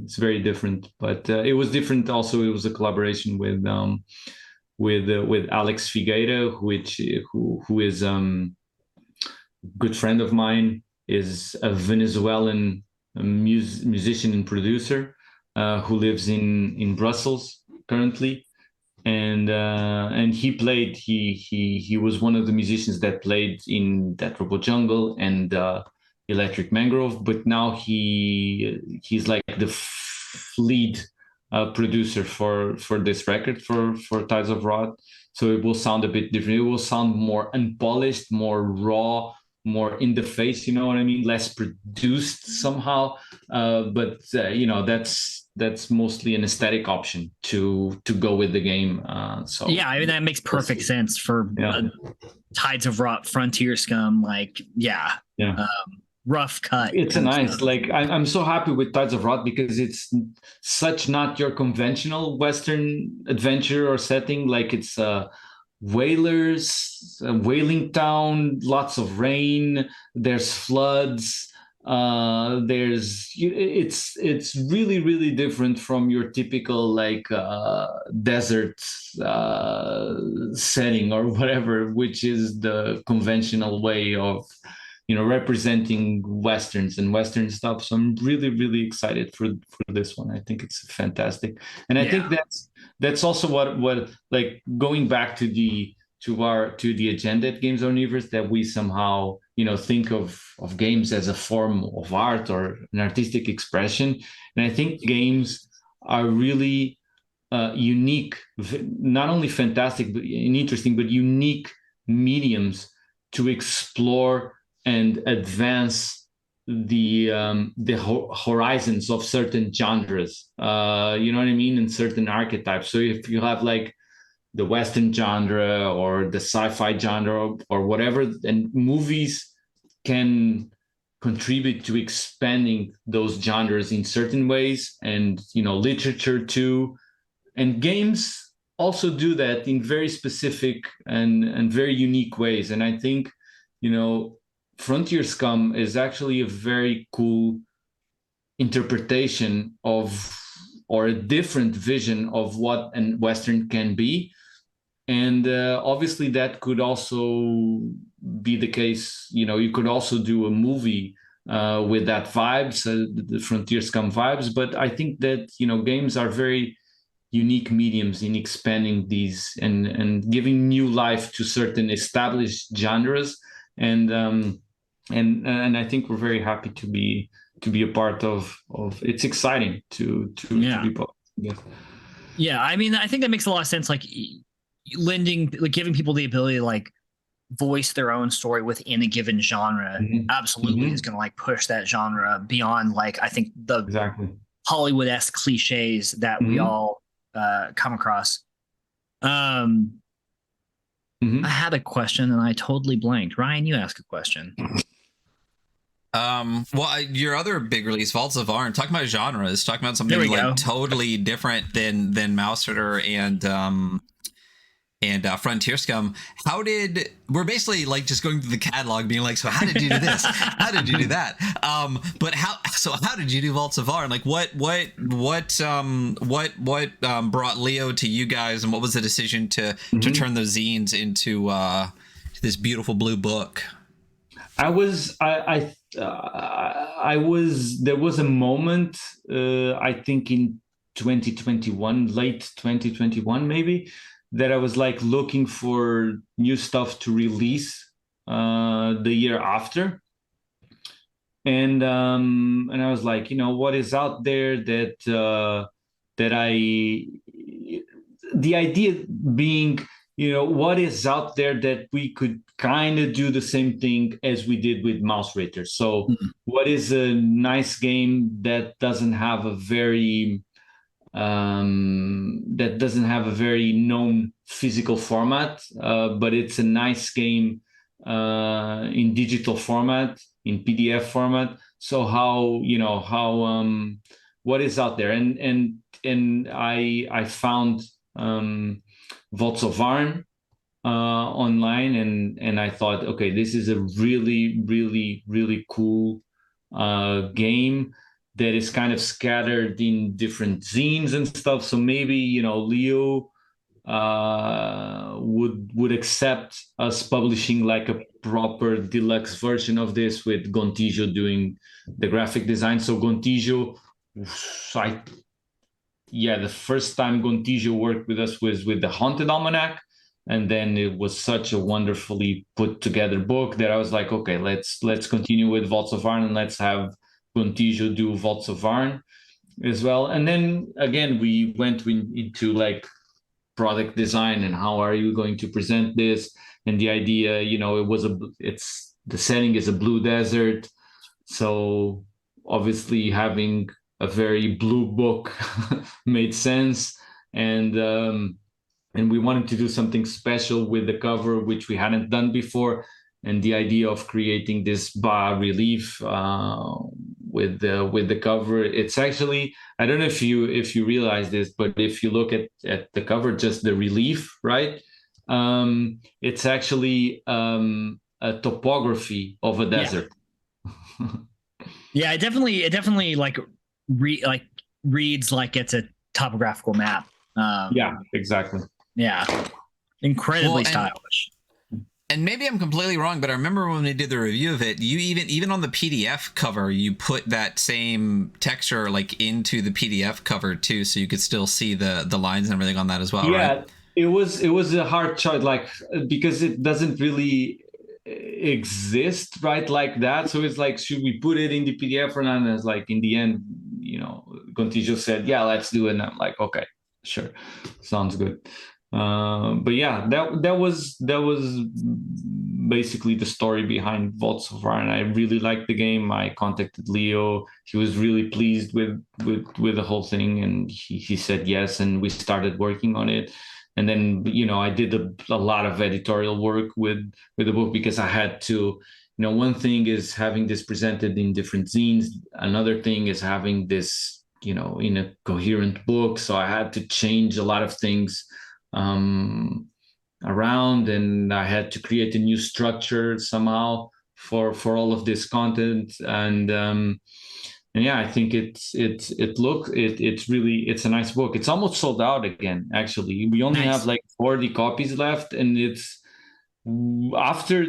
It's very different, but it was different also. It was a collaboration with Alex Figueira, who is a good friend of mine, is a Venezuelan musician and producer who lives in Brussels currently. And he was one of the musicians that played in That Robo Jungle and Electric Mangrove, but now he's like the lead producer for this record for Tides of Rot. So it will sound a bit different. It will sound more unpolished, more raw, more in the face, you know what I mean? Less produced somehow. But that's mostly an aesthetic option to go with the game. So yeah, I mean that makes perfect sense for Tides of Rot, Frontier Scum. Like rough cut. It's a nice like I'm so happy with Tides of Rot because it's such not your conventional Western adventure or setting. Like it's whalers, a whaling town, lots of rain, there's floods, it's really, really different from your typical like desert setting or whatever, which is the conventional way of representing westerns and Western stuff. So I'm really, really excited for this one. I think it's fantastic, and I think that's also what like going back to the agenda at Games Omnivorous, that we somehow think of games as a form of art or an artistic expression. And I think games are really unique, not only fantastic and interesting, but unique mediums to explore and advance the horizons of certain genres, you know what I mean, and certain archetypes. So if you have like the Western genre or the sci-fi genre or whatever, and movies can contribute to expanding those genres in certain ways, and literature too, and games also do that in very specific and very unique ways. And I think Frontier Scum is actually a very cool interpretation of, or a different vision of what a Western can be. And obviously that could also be the case. You could also do a movie with that vibes, the Frontier Scum vibes. But I think that, games are very unique mediums in expanding these and giving new life to certain established genres. And I think we're very happy to be a part of. It's exciting to be part. Yeah. Yeah, I mean, I think that makes a lot of sense. Like giving people the ability to like voice their own story within a given genre absolutely is going to like push that genre beyond like I think the Hollywood-esque cliches that we all come across. I had a question and I totally blanked. Ryan, you ask a question. Well, your other big release, Vaults of Arn, talking about genres, talking about something like totally different than Mouse Ritter and Frontier Scum. We're basically like just going through the catalog being like, so how did you do this? How did you do that? But how did you do Vaults of Arn? Like what brought Leo to you guys, and what was the decision to turn those zines into this beautiful blue book? There was a moment, I think in 2021, late 2021 maybe, that I was like looking for new stuff to release the year after. And I was like, what is out there the idea being, what is out there that we could kind of do the same thing as we did with Mouse Ritter. So what is a nice game that doesn't have a very known physical format, but it's a nice game in digital format, in PDF format. So what is out there? And I found Vaults of Arn online, and I thought, okay, this is a really, really, really cool game that is kind of scattered in different zines and stuff. So maybe Leo would accept us publishing like a proper deluxe version of this with Gontijo doing the graphic design. So Gontijo, the first time Gontijo worked with us was with the Haunted Almanac, and then it was such a wonderfully put together book that I was like, okay, let's continue with Vaults of Arn, and let's have Gontijo do Vaults of Arn as well. And then again, we went into like product design and how are you going to present this, and the idea, the setting is a blue desert, so obviously having a very blue book made sense, and we wanted to do something special with the cover, which we hadn't done before. And the idea of creating this bas relief with the cover, it's actually, I don't know if you realize this, but if you look at the cover, just the relief, right? It's actually a topography of a desert. Yeah, it definitely like reads like it's a topographical map. Yeah, exactly. Yeah, incredibly stylish. And maybe I'm completely wrong, but I remember when we did the review of it, you even on the PDF cover, you put that same texture like into the PDF cover too, so you could still see the lines and everything on that as well. Yeah, right? it was a hard choice, like, because it doesn't really exist right like that. So it's like, should we put it in the PDF or not? And it's like, in the end, Gontijo said, yeah, let's do it. And I'm like, okay, sure, sounds good. But yeah, that was basically the story behind Vaults of Arn. I really liked the game. I contacted Leo. He was really pleased with the whole thing, and he said yes, and we started working on it. And then I did a lot of editorial work with the book, because I had to. One thing is having this presented in different zines. Another thing is having this in a coherent book. So I had to change a lot of things around, and I had to create a new structure somehow for all of this content. And yeah, I think it's a nice book. It's almost sold out again. Actually, we only have like 40 copies left, and after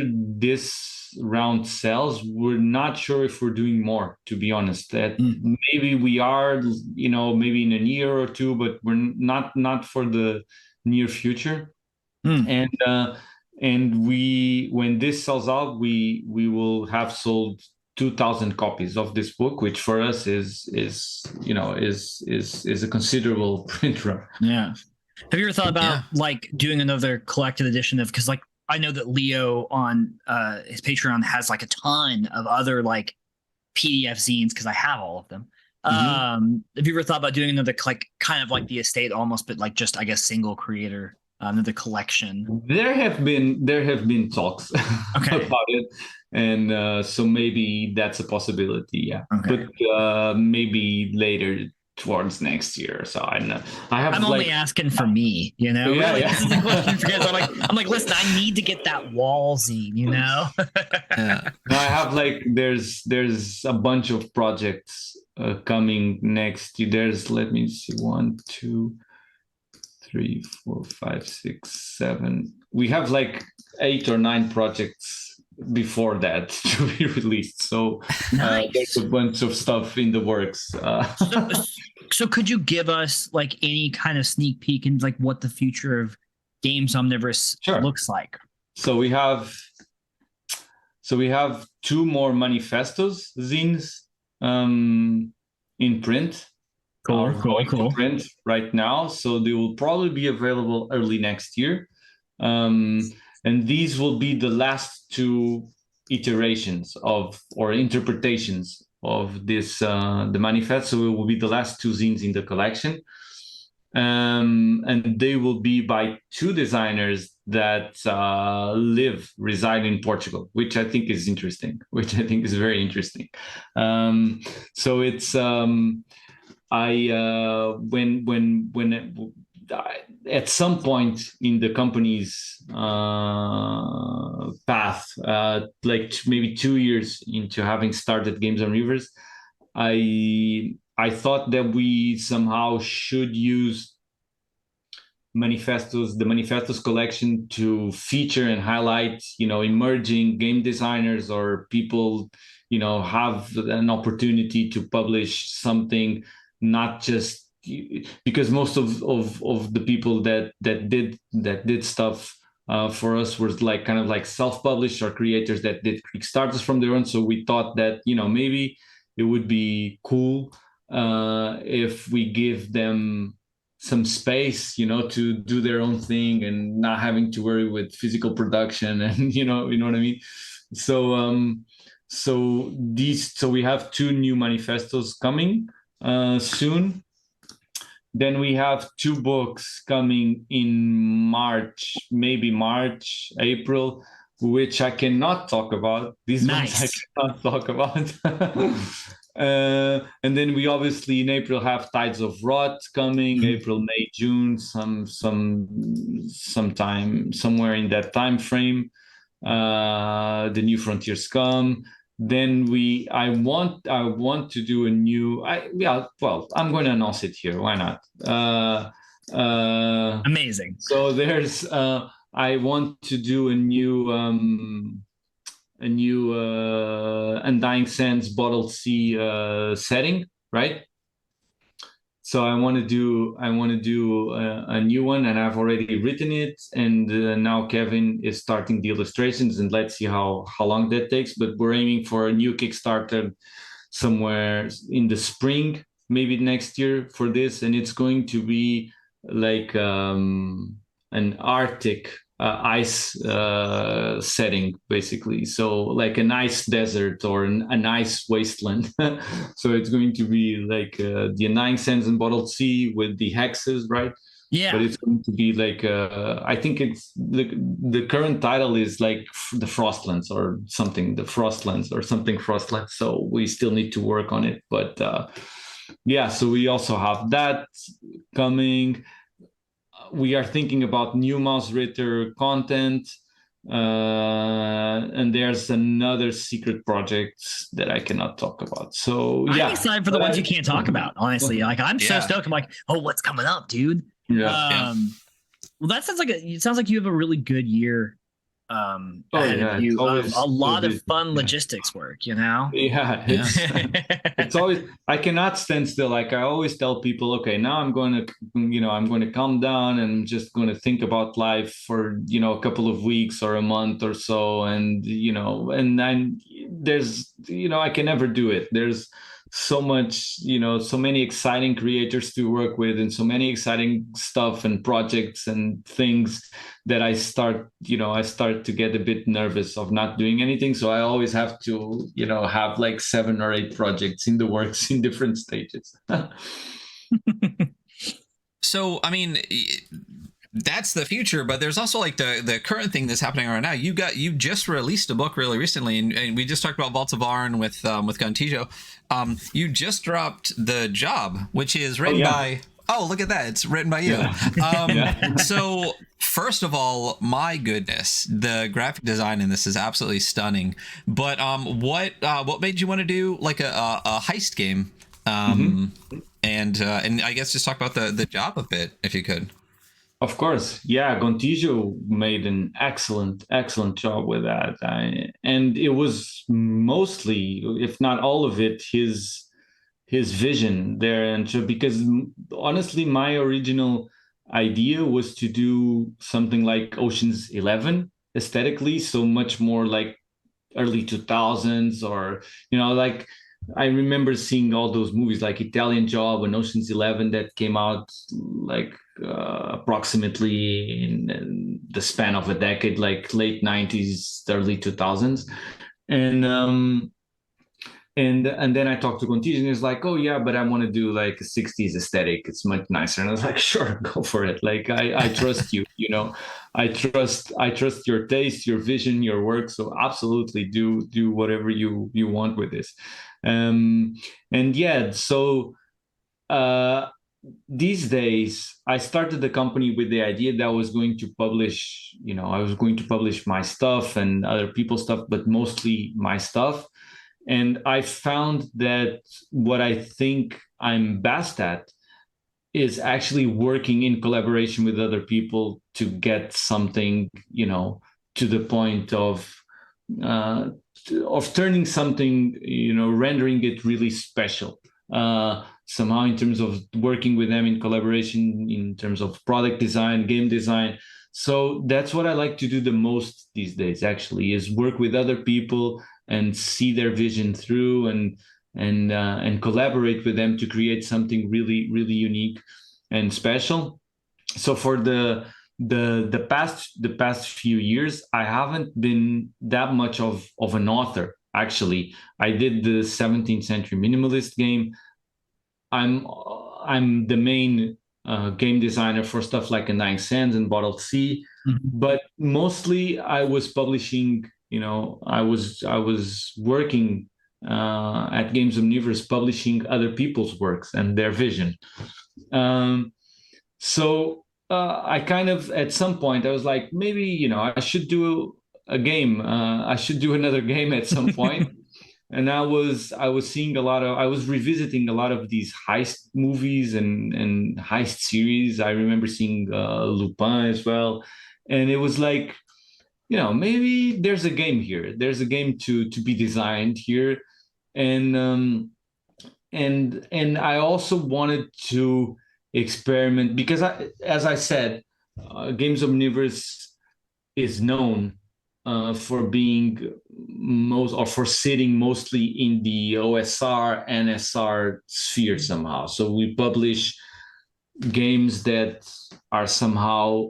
this round sells, we're not sure if we're doing more, to be honest. That maybe we are, maybe in a year or two, but we're not for the near future. And we, when this sells out, we will have sold 2,000 copies of this book, which for us is a considerable print run. Yeah. Have you ever thought about like doing another collected edition of, because like I know that Leo on his Patreon has like a ton of other like PDF zines, because I have all of them. Have you ever thought about doing another like kind of like the estate almost, but like just I guess single creator, another collection? There have been talks about it, and so maybe that's a possibility. Yeah, but maybe later towards next year. So I don't know. I'm only asking for me, Yeah, really, yeah. this is a question for guys. I'm like, listen, I need to get that wall zine, Yeah. No, I have like there's a bunch of projects coming next year. There's, let me see, 1, 2, 3, 4, 5, 6, 7. We have like 8 or 9 projects before that to be released. So nice. There's a bunch of stuff in the works. So could you give us like any kind of sneak peek into like what the future of Games Omnivorous looks like? So we have 2 more manifestos zines in print. Cool. Print right now, so they will probably be available early next year, and these will be the last 2 iterations or interpretations of this the manifest. So it will be the last 2 zines in the collection, and they will be by 2 designers that reside in Portugal, which I think is interesting, very interesting. So it's at some point in the company's path, like maybe 2 years into having started Games Omnivorous, I thought that we somehow should use the manifestos collection to feature and highlight, emerging game designers or people, have an opportunity to publish something, not just because most of the people that did stuff for us were like kind of like self-published or creators that did Kickstarters from their own. So we thought that maybe it would be cool if we give them some space, to do their own thing and not having to worry with physical production, and you know what I mean. So we have 2 new manifestos coming soon. Then we have 2 books coming in March, maybe March, April, which I cannot talk about. These ones I cannot talk about. And then we obviously in April have Tides of Rot coming, April, May, June, sometime somewhere in that time frame. The New Frontiers come. Then I want to do a new. I'm going to announce it here. Why not? Amazing. So there's I want to do a new Undying Sands Bottled Sea setting, right? So I want to do a new one, and I've already written it, and now Kevin is starting the illustrations, and let's see how long that takes. But we're aiming for a new Kickstarter somewhere in the spring, maybe next year for this, and it's going to be like an Arctic ice setting, basically. So like an ice desert or an ice wasteland. So it's going to be like the Undying Sands and Bottled Sea with the hexes, right? Yeah. But it's going to be like I think it's the current title is like the Frostlands or something, Frostlands. So we still need to work on it, but so we also have that coming. We are thinking about new Mouse Ritter content, and there's another secret project that I cannot talk about. So I'm excited for the ones you can't talk about, honestly. Like I'm so stoked. I'm like, oh, what's coming up, dude? Well, that sounds like it sounds like you have a really good year Oh ahead of yeah, it's you of a always so lot of busy. fun Yeah. logistics work, you know? Yeah, Yeah. it's always, I cannot stand still. Like I always tell people, okay, now I'm going to, I'm going to calm down and I'm just going to think about life for, a couple of weeks or a month or so. And, and then there's, I can never do it. There's so much, so many exciting creators to work with and so many exciting stuff and projects and things that I start to get a bit nervous of not doing anything. So I always have to, have like 7 or 8 projects in the works in different stages. So, I mean, that's the future, but there's also like the current thing that's happening right now. You just released a book really recently, and we just talked about Vaults of Arn with Gontijo. You just dropped The Job, which is written by. Oh, look at that! It's written by you. Yeah. So, first of all, my goodness, the graphic design in this is absolutely stunning. But what made you want to do like a heist game? And I guess just talk about the job a bit, if you could. Of course, yeah. Gontijo made an excellent job with that, and it was mostly, if not all of it, his vision there. And so, because honestly, my original idea was to do something like Ocean's 11 aesthetically, so much more like early 2000s, or like I remember seeing all those movies like Italian Job and Ocean's 11 that came out like approximately in the span of a decade, like late 90s, early 2000s. And um and and then I talked to Contagion, and he's like, oh yeah, but I want to do like a 60s aesthetic, it's much nicer. And I was like, sure, go for it. Like I trust you, I trust your taste, your vision, your work. So absolutely do whatever you want with this. um and yeah, so uh these days I started the company with the idea that I was going to publish my stuff and other people's stuff, but mostly my stuff. And I found that what I think I'm best at is actually working in collaboration with other people to get something, to the point uh, of turning something, rendering it really special. Somehow, in terms of working with them in collaboration, in terms of product design, game design. So that's what I like to do the most these days, actually, is work with other people and see their vision through, and collaborate with them to create something really really unique and special. So for the past few years, I haven't been that much of an author. Actually, I did the 17th century minimalist game. I'm the main game designer for stuff like Undying Sands and Bottled Sea, but mostly I was publishing. I was working at Games Omnivorous, publishing other people's works and their vision. Um, so I kind of, at some point, I was like, maybe I should do a game. I should do another game at some point. And I was seeing I was revisiting a lot of these heist movies and heist series. I remember seeing Lupin as well, and it was like, maybe there's a game here. There's a game to be designed here. And um and and I also wanted to experiment, because as I said, Games Omnivorous is known for being most, or for sitting mostly in the OSR NSR sphere somehow. So we publish games that are somehow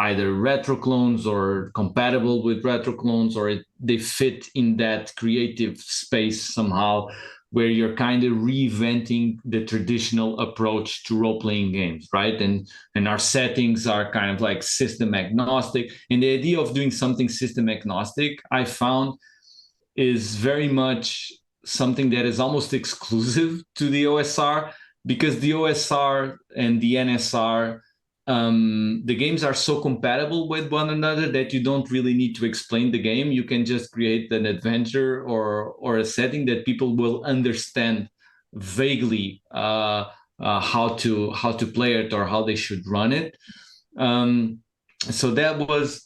either retro clones or compatible with retro clones, or they fit in that creative space somehow, where you're kind of reinventing the traditional approach to role-playing games, right? And our settings are kind of like system agnostic. And the idea of doing something system agnostic, I found, is very much something that is almost exclusive to the OSR, because the OSR and the NSR, the games are so compatible with one another that you don't really need to explain the game. You can just create an adventure or a setting that people will understand vaguely, how to play it or how they should run it. so that's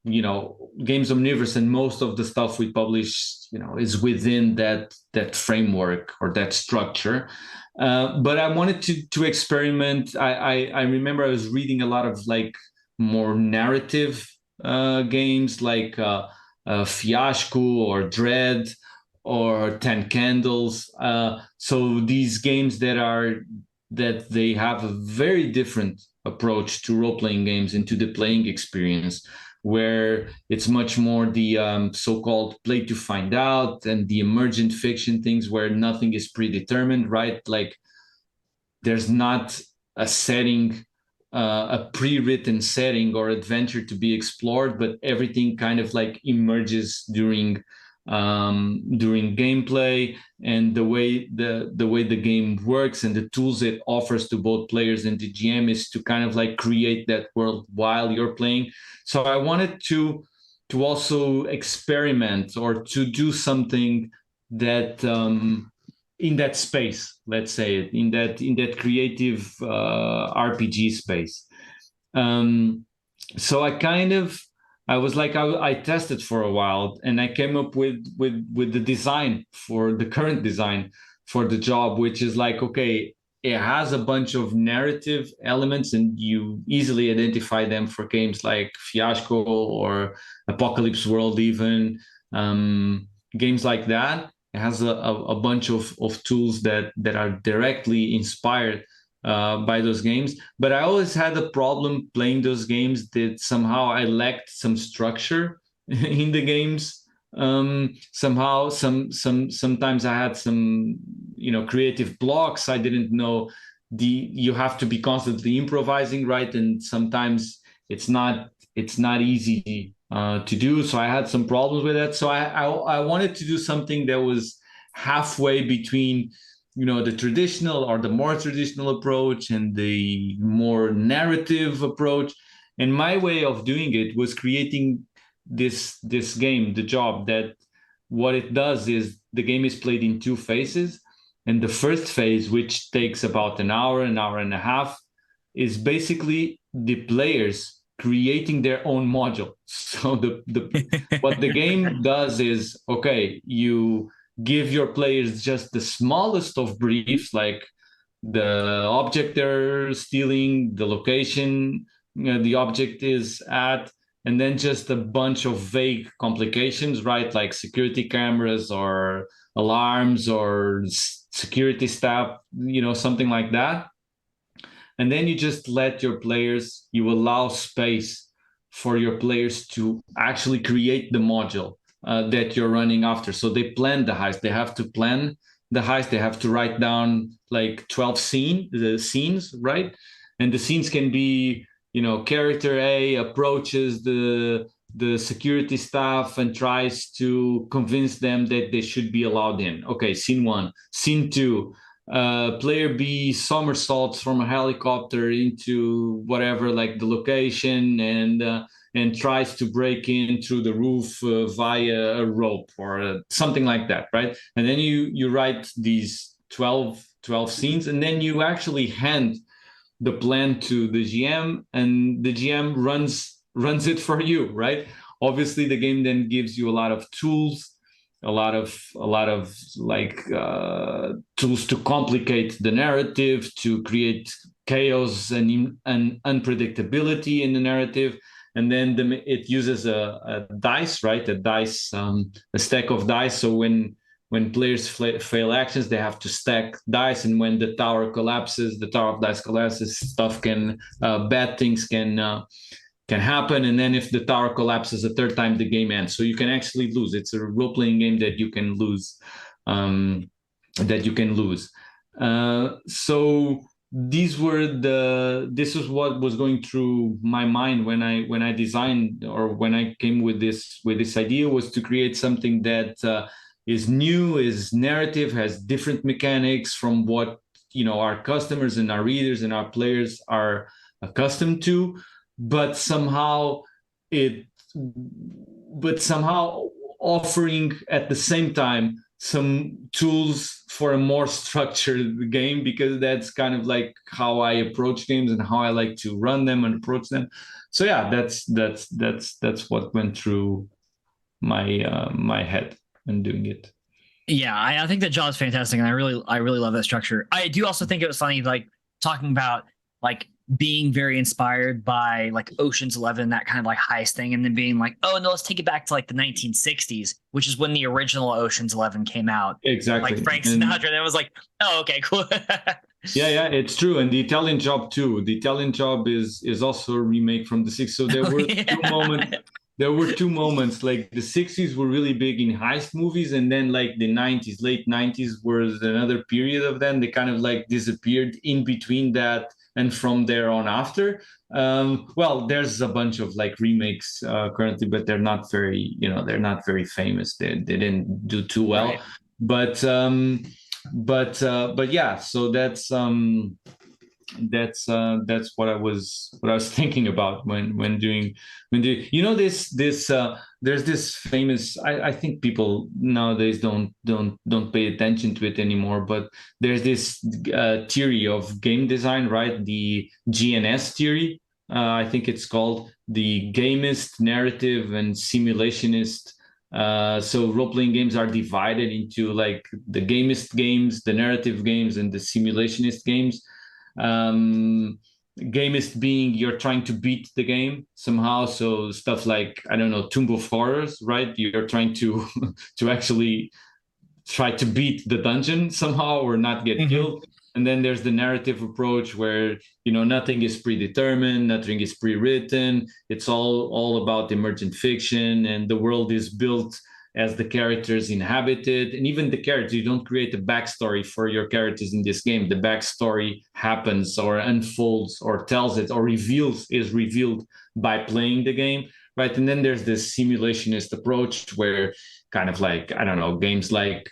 Games Omnivorous, and most of the stuff we publish is within that framework or that structure. But I wanted to experiment. I remember I was reading a lot of like more narrative games like Fiasco or Dread or Ten Candles. So these games that they have a very different approach to role-playing games and to the playing experience, where it's much more the so-called play to find out and the emergent fiction things where nothing is predetermined, right? Like there's not a setting, a pre-written setting or adventure to be explored, but everything kind of like emerges during gameplay, and the way the game works and the tools it offers to both players and the GM is to kind of like create that world while you're playing. So I wanted to also experiment or to do something that in that space, let's say, in that creative RPG space. Um, so I was like I tested for a while, and I came up with the design for the current design for the job, which is like, okay, it has a bunch of narrative elements, and you easily identify them for games like Fiasco or Apocalypse World, even games like that. It has a bunch of tools that are directly inspired by those games. But I always had a problem playing those games that somehow I lacked some structure in the games. Somehow, sometimes I had some creative blocks. I didn't know you have to be constantly improvising, right? And sometimes it's not easy to do. So I had some problems with that. So I wanted to do something that was halfway between the traditional or the more traditional approach and the more narrative approach. And my way of doing it was creating this game, the job, that what it does is the game is played in two phases. And the first phase, which takes about an hour and a half, is basically the players creating their own module. So what the game does is, okay, you give your players just the smallest of briefs, like the object they're stealing, the location the object is at, and then just a bunch of vague complications, right? Like security cameras or alarms or security staff, something like that. And then you just you allow space for your players to actually create the module that you're running after. So they plan the heist. They have to plan the heist. They have to write down like 12 scenes, right? And the scenes can be, character A approaches the security staff and tries to convince them that they should be allowed in. Okay, scene one. Scene two, player B somersaults from a helicopter into whatever, like the location, and tries to break in through the roof via a rope or something like that, right? And then you write these 12 scenes, and then you actually hand the plan to the GM, and the GM runs it for you, right? Obviously, the game then gives you a lot of tools, a lot of like tools to complicate the narrative, to create chaos and unpredictability in the narrative. And then it uses a dice, right? A stack of dice. So when players fail actions, they have to stack dice, and when the tower collapses, the tower of dice collapses, bad things can happen. And then if the tower collapses a third time, the game ends. So you can actually lose. It's a role-playing game that you can lose. So this is what was going through my mind when I designed, or when I came with this idea, was to create something that is new, is narrative, has different mechanics from what our customers and our readers and our players are accustomed to, but somehow offering at the same time some tools for a more structured game, because that's kind of like how I approach games and how I like to run them and approach them. So yeah, that's what went through my head when doing it. Yeah, I think that job is fantastic, and I really love that structure. I do also think it was funny, like talking about like being very inspired by like Ocean's 11, that kind of like heist thing, and then being like, oh no, let's take it back to like the 1960s, which is when the original Ocean's 11 came out. Exactly. Like Frank Sinatra, and it was like, oh okay, cool. Yeah, it's true. And the Italian Job too. The Italian Job is also a remake from the 60s. So there were two moments. There were two moments. Like the 60s were really big in heist movies, and then like the 90s, late 90s was another period of them. They kind of like disappeared in between that and from there on after. Well, there's a bunch of like remakes currently, but they're not very, they're not very famous. They didn't do too well. Right. But but yeah, so that's what I was thinking about when doing this there's this famous, I think people nowadays don't pay attention to it anymore, but there's this theory of game design, right? The GNS theory, I think it's called the gamist, narrative, and simulationist. So role-playing games are divided into like the gamist games, the narrative games, and the simulationist games. Gamist being you're trying to beat the game somehow, so stuff like, I don't know, Tomb of Horrors, right? You're trying to to actually try to beat the dungeon somehow or not get killed. And then there's the narrative approach where nothing is predetermined, nothing is pre-written. It's all about emergent fiction, and the world is built as the characters inhabit it. And even the characters, you don't create a backstory for your characters in this game. The backstory happens or unfolds or tells it or is revealed by playing the game, right? And then there's this simulationist approach where kind of like, I don't know, games like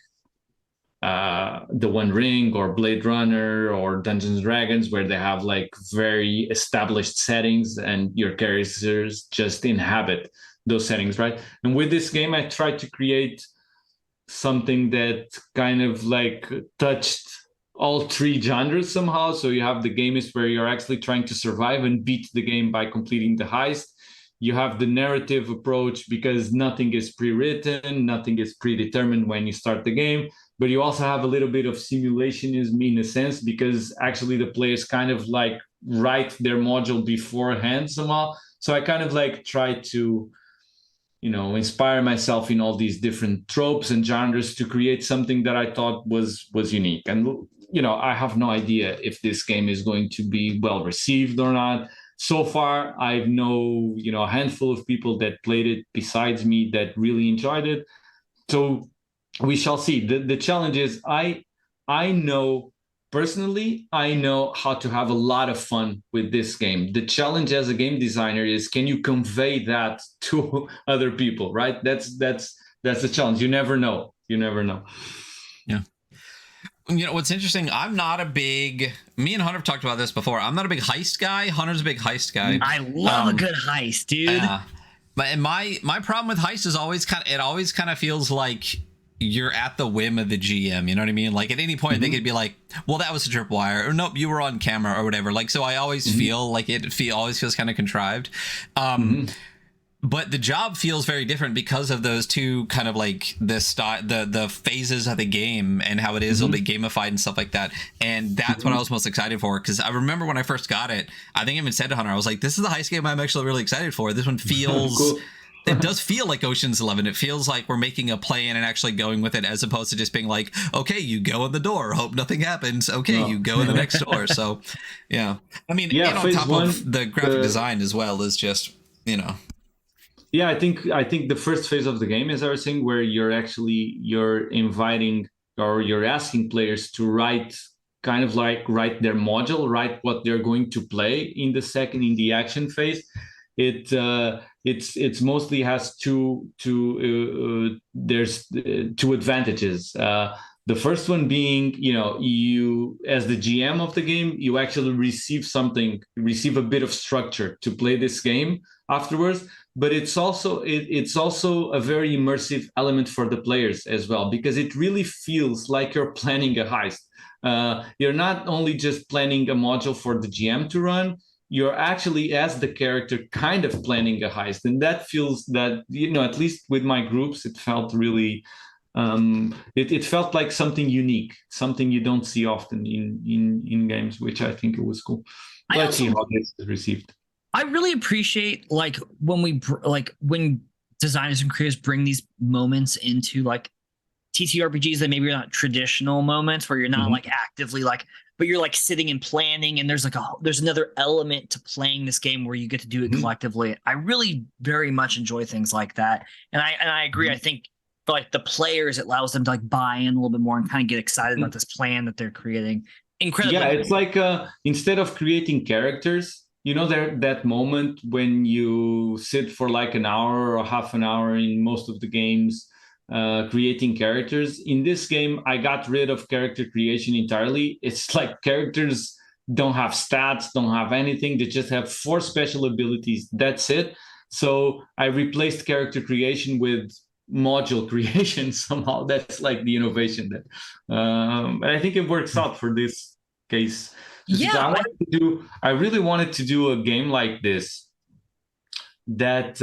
The One Ring or Blade Runner or Dungeons and Dragons, where they have like very established settings and your characters just inhabit those settings, right? And with this game, I tried to create something that kind of like touched all three genres somehow. So you have the game is where you're actually trying to survive and beat the game by completing the heist. You have the narrative approach because nothing is pre-written, nothing is predetermined when you start the game. But you also have a little bit of simulationism in a sense, because actually the players kind of like write their module beforehand somehow. So I kind of like try to, inspire myself in all these different tropes and genres to create something that I thought was unique. And, I have no idea if this game is going to be well received or not. So far, I know, a handful of people that played it besides me that really enjoyed it. So we shall see. The challenge is I know personally, I know how to have a lot of fun with this game. The challenge as a game designer is, can you convey that to other people, right? That's the challenge. You never know. Yeah. What's interesting, me and Hunter have talked about this before. I'm not a big heist guy. Hunter's a big heist guy. I love a good heist, dude. But my problem with heist is always kind of feels like you're at the whim of the GM. You know what I mean? Like at any point they could be like, well, that was a tripwire, or nope, you were on camera or whatever. Like, so I always feel like always feels kind of contrived. But the job feels very different because of those two kind of like the phases of the game and how it is, it'll be gamified and stuff like that. And that's what I was most excited for, because I remember when I first got it, I think I even said to Hunter, I was like, this is the heist game I'm actually really excited for. This one feels cool. It does feel like Ocean's 11. It feels like we're making a plan and actually going with it, as opposed to just being like, okay, you go in the door, hope nothing happens. Okay, you go in the next door. So, yeah. I mean, and on top of the graphic design as well is just, Yeah, I think the first phase of the game is everything where you're inviting or you're asking players to write their module, write what they're going to play in the action phase. It's mostly has there's two advantages. The first one being, you as the GM of the game, you actually receive a bit of structure to play this game afterwards. But it's also a very immersive element for the players as well, because it really feels like you're planning a heist. You're not only just planning a module for the GM to run, you're actually, as the character, kind of planning a heist. And that feels that, at least with my groups, it felt really, it felt like something unique, something you don't see often in games, which I think it was cool. Let's see how this is received. I really appreciate like when designers and creators bring these moments into like TTRPGs that maybe are not traditional moments where you're not like actively like, but you're like sitting and planning, and there's another element to playing this game where you get to do it collectively. I really very much enjoy things like that, and I agree. I think for like the players, it allows them to like buy in a little bit more and kind of get excited about this plan that they're creating. Incredible. Yeah, it's like instead of creating characters, that moment when you sit for like an hour or half an hour in most of the games creating characters. In this game, I got rid of character creation entirely. It's like characters don't have stats, don't have anything. They just have 4 special abilities. That's it. So I replaced character creation with module creation somehow. That's like the innovation that, and I think it works out for this case. Yeah, I really wanted to do a game like this that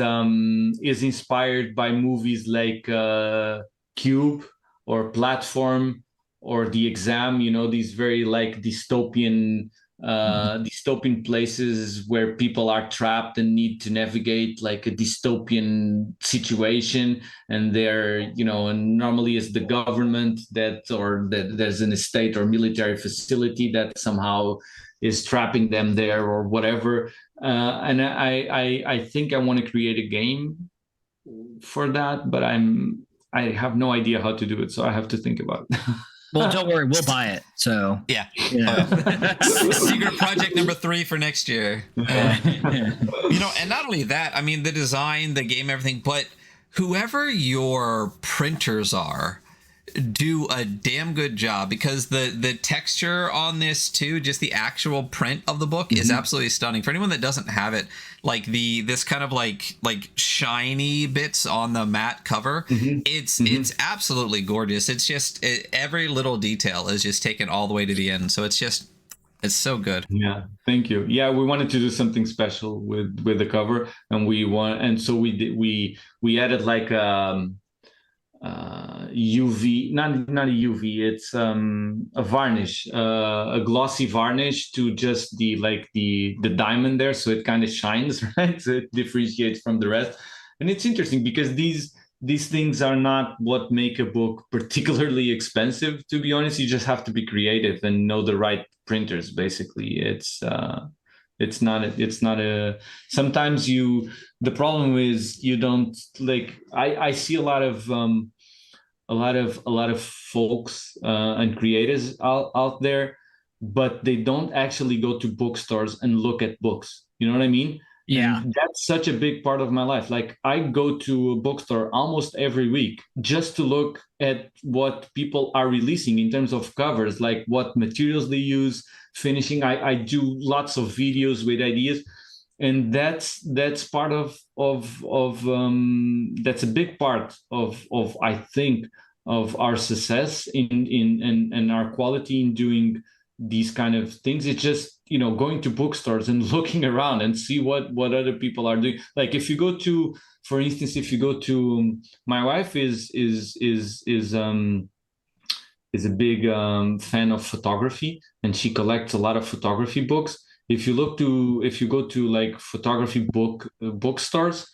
is inspired by movies like Cube or Platform or The Exam. These very like dystopian places where people are trapped and need to navigate like a dystopian situation, and and normally it's the government that there's an estate or military facility that somehow is trapping them there or whatever. And I think I want to create a game for that, but I have no idea how to do it, so I have to think about it. Well, don't worry, we'll buy it. So yeah. Secret project number 3 for next year. And not only that, I mean, the design, the game, everything, but whoever your printers are, do a damn good job, because the texture on this too, just the actual print of the book is absolutely stunning. For anyone that doesn't have it, like this kind of like shiny bits on the matte cover, it's absolutely gorgeous. It's just every little detail is just taken all the way to the end. So it's so good. Yeah, thank you. Yeah, we wanted to do something special with the cover, and so we added like UV, not a UV, it's a varnish, a glossy varnish to just the diamond there, so it kind of shines, right? So it differentiates from the rest. And it's interesting because these things are not what make a book particularly expensive, to be honest. You just have to be creative and know the right printers. Basically, it's not a sometimes the problem is you don't like. I see a lot of folks and creators out there, but they don't actually go to bookstores and look at books. You know what I mean? Yeah. And that's such a big part of my life. Like, I go to a bookstore almost every week just to look at what people are releasing in terms of covers, like what materials they use, finishing. I do lots of videos with ideas, and that's part of that's a big part of I think of our success and our quality in doing these kind of things. It's just going to bookstores and looking around and see what other people are doing. Like, if you go to, for instance, my wife is a big fan of photography, and she collects a lot of photography books. If you go to like photography bookstores,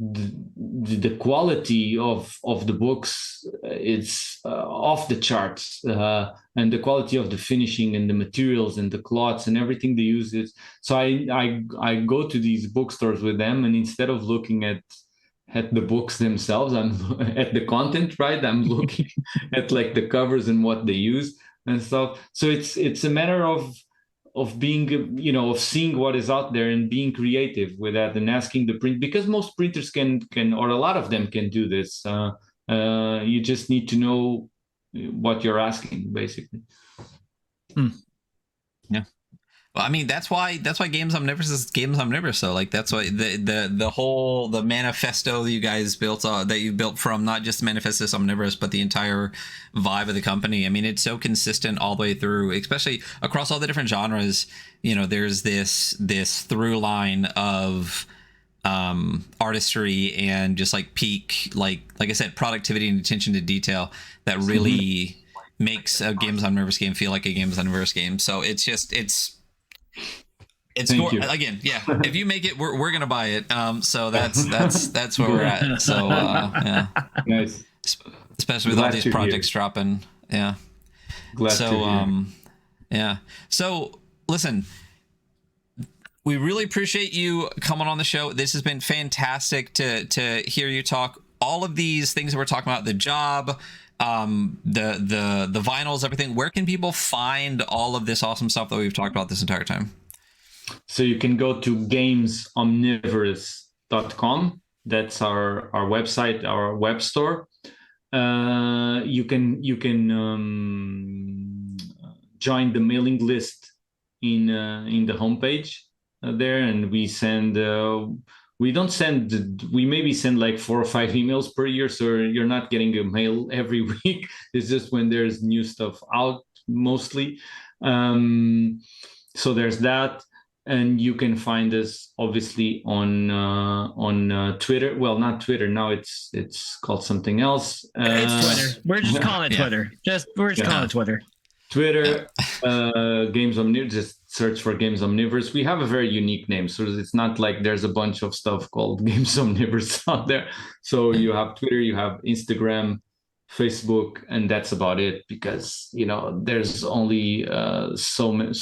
the quality of the books, it's off the charts, and the quality of the finishing and the materials and the cloths and everything they use is. So I go to these bookstores with them, and instead of looking at the books themselves, I'm at the content, right? I'm looking at like the covers and what they use and stuff. So it's a matter of being, of seeing what is out there and being creative with that, and asking the print, because most printers can, or a lot of them can do this. You just need to know what you're asking, basically. Yeah. Well, I mean, that's why Games Omnivorous is Games Omnivorous. So, like, that's why the whole manifesto that you guys built, that you built from not just Manifestus Omnivorous, but the entire vibe of the company. I mean, it's so consistent all the way through, especially across all the different genres. You know, there's this through line of artistry and just like peak, like I said, productivity and attention to detail that really makes a Games Omnivorous game feel like a Games Omnivorous game. So it's just it's again, yeah. If you make it, we're gonna buy it. So that's where we're at. So yeah, Nice. Especially with all these projects dropping. Yeah. Glad to hear. Yeah. So listen, we really appreciate you coming on the show. This has been fantastic to hear you talk all of these things that we're talking about, the job, the vinyls, everything. Where can people find all of this awesome stuff that we've talked about this entire time? So you can go to gamesomnivorous.com. That's our website, our web store. You can join the mailing list in the homepage there, and we send. We don't send. We maybe send like 4 or 5 emails per year, so you're not getting a mail every week. It's just when there's new stuff out, mostly. So there's that. And you can find us obviously on Twitter. Well, not Twitter now; it's called something else. It's Twitter. We're just calling it Twitter. We're just calling it Twitter. Twitter, Games Omnivorous. Just search for Games Omnivorous. We have a very unique name, so it's not like there's a bunch of stuff called Games Omnivorous out there. So you have Twitter, you have Instagram, Facebook, and that's about it, because there's only so many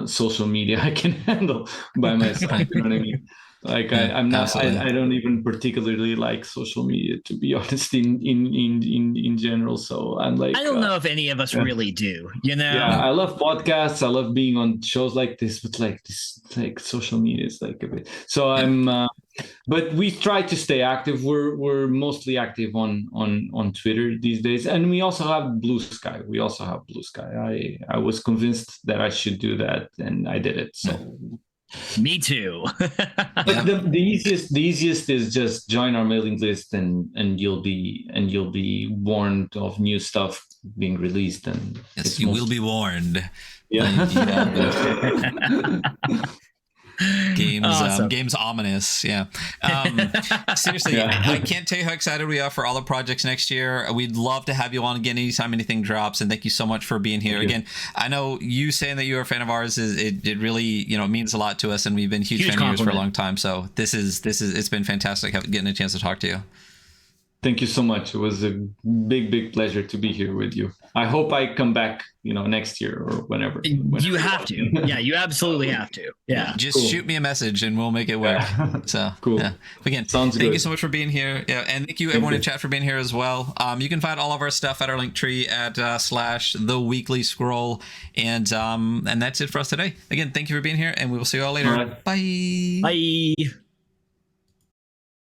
social media I can handle by myself. You know what I mean? Like I'm not. I don't even particularly like social media, to be honest. In general, so I'm like. I don't know if any of us really do. Yeah, I love podcasts. I love being on shows like this, but like social media is like a bit. So I'm. But we try to stay active. We're mostly active on Twitter these days, and we also have Blue Sky. I was convinced that I should do that, and I did it. So me too. But the easiest is just join our mailing list, and you'll be warned of new stuff being released. And yes, you will be warned. Yeah. Games, awesome. Games Ominous, yeah. Seriously, I can't tell you how excited we are for all the projects next year. We'd love to have you on again anytime anything drops, and thank you so much for being here. Again, I know you saying that you're a fan of ours it really means a lot to us, and we've been huge fans of yours for a long time. So this is it's been fantastic getting a chance to talk to you. Thank you so much. It was a big pleasure to be here with you. I hope I come back, next year or whenever. You have to. Yeah, you absolutely have to. Yeah. Just shoot me a message and we'll make it work. So cool. Yeah. Again, thank you so much for being here. Yeah, and thank you everyone in chat for being here as well. You can find all of our stuff at our link tree at /theweeklyscroll. And that's it for us today. Again, thank you for being here, and we will see you all later. All right. Bye. Bye.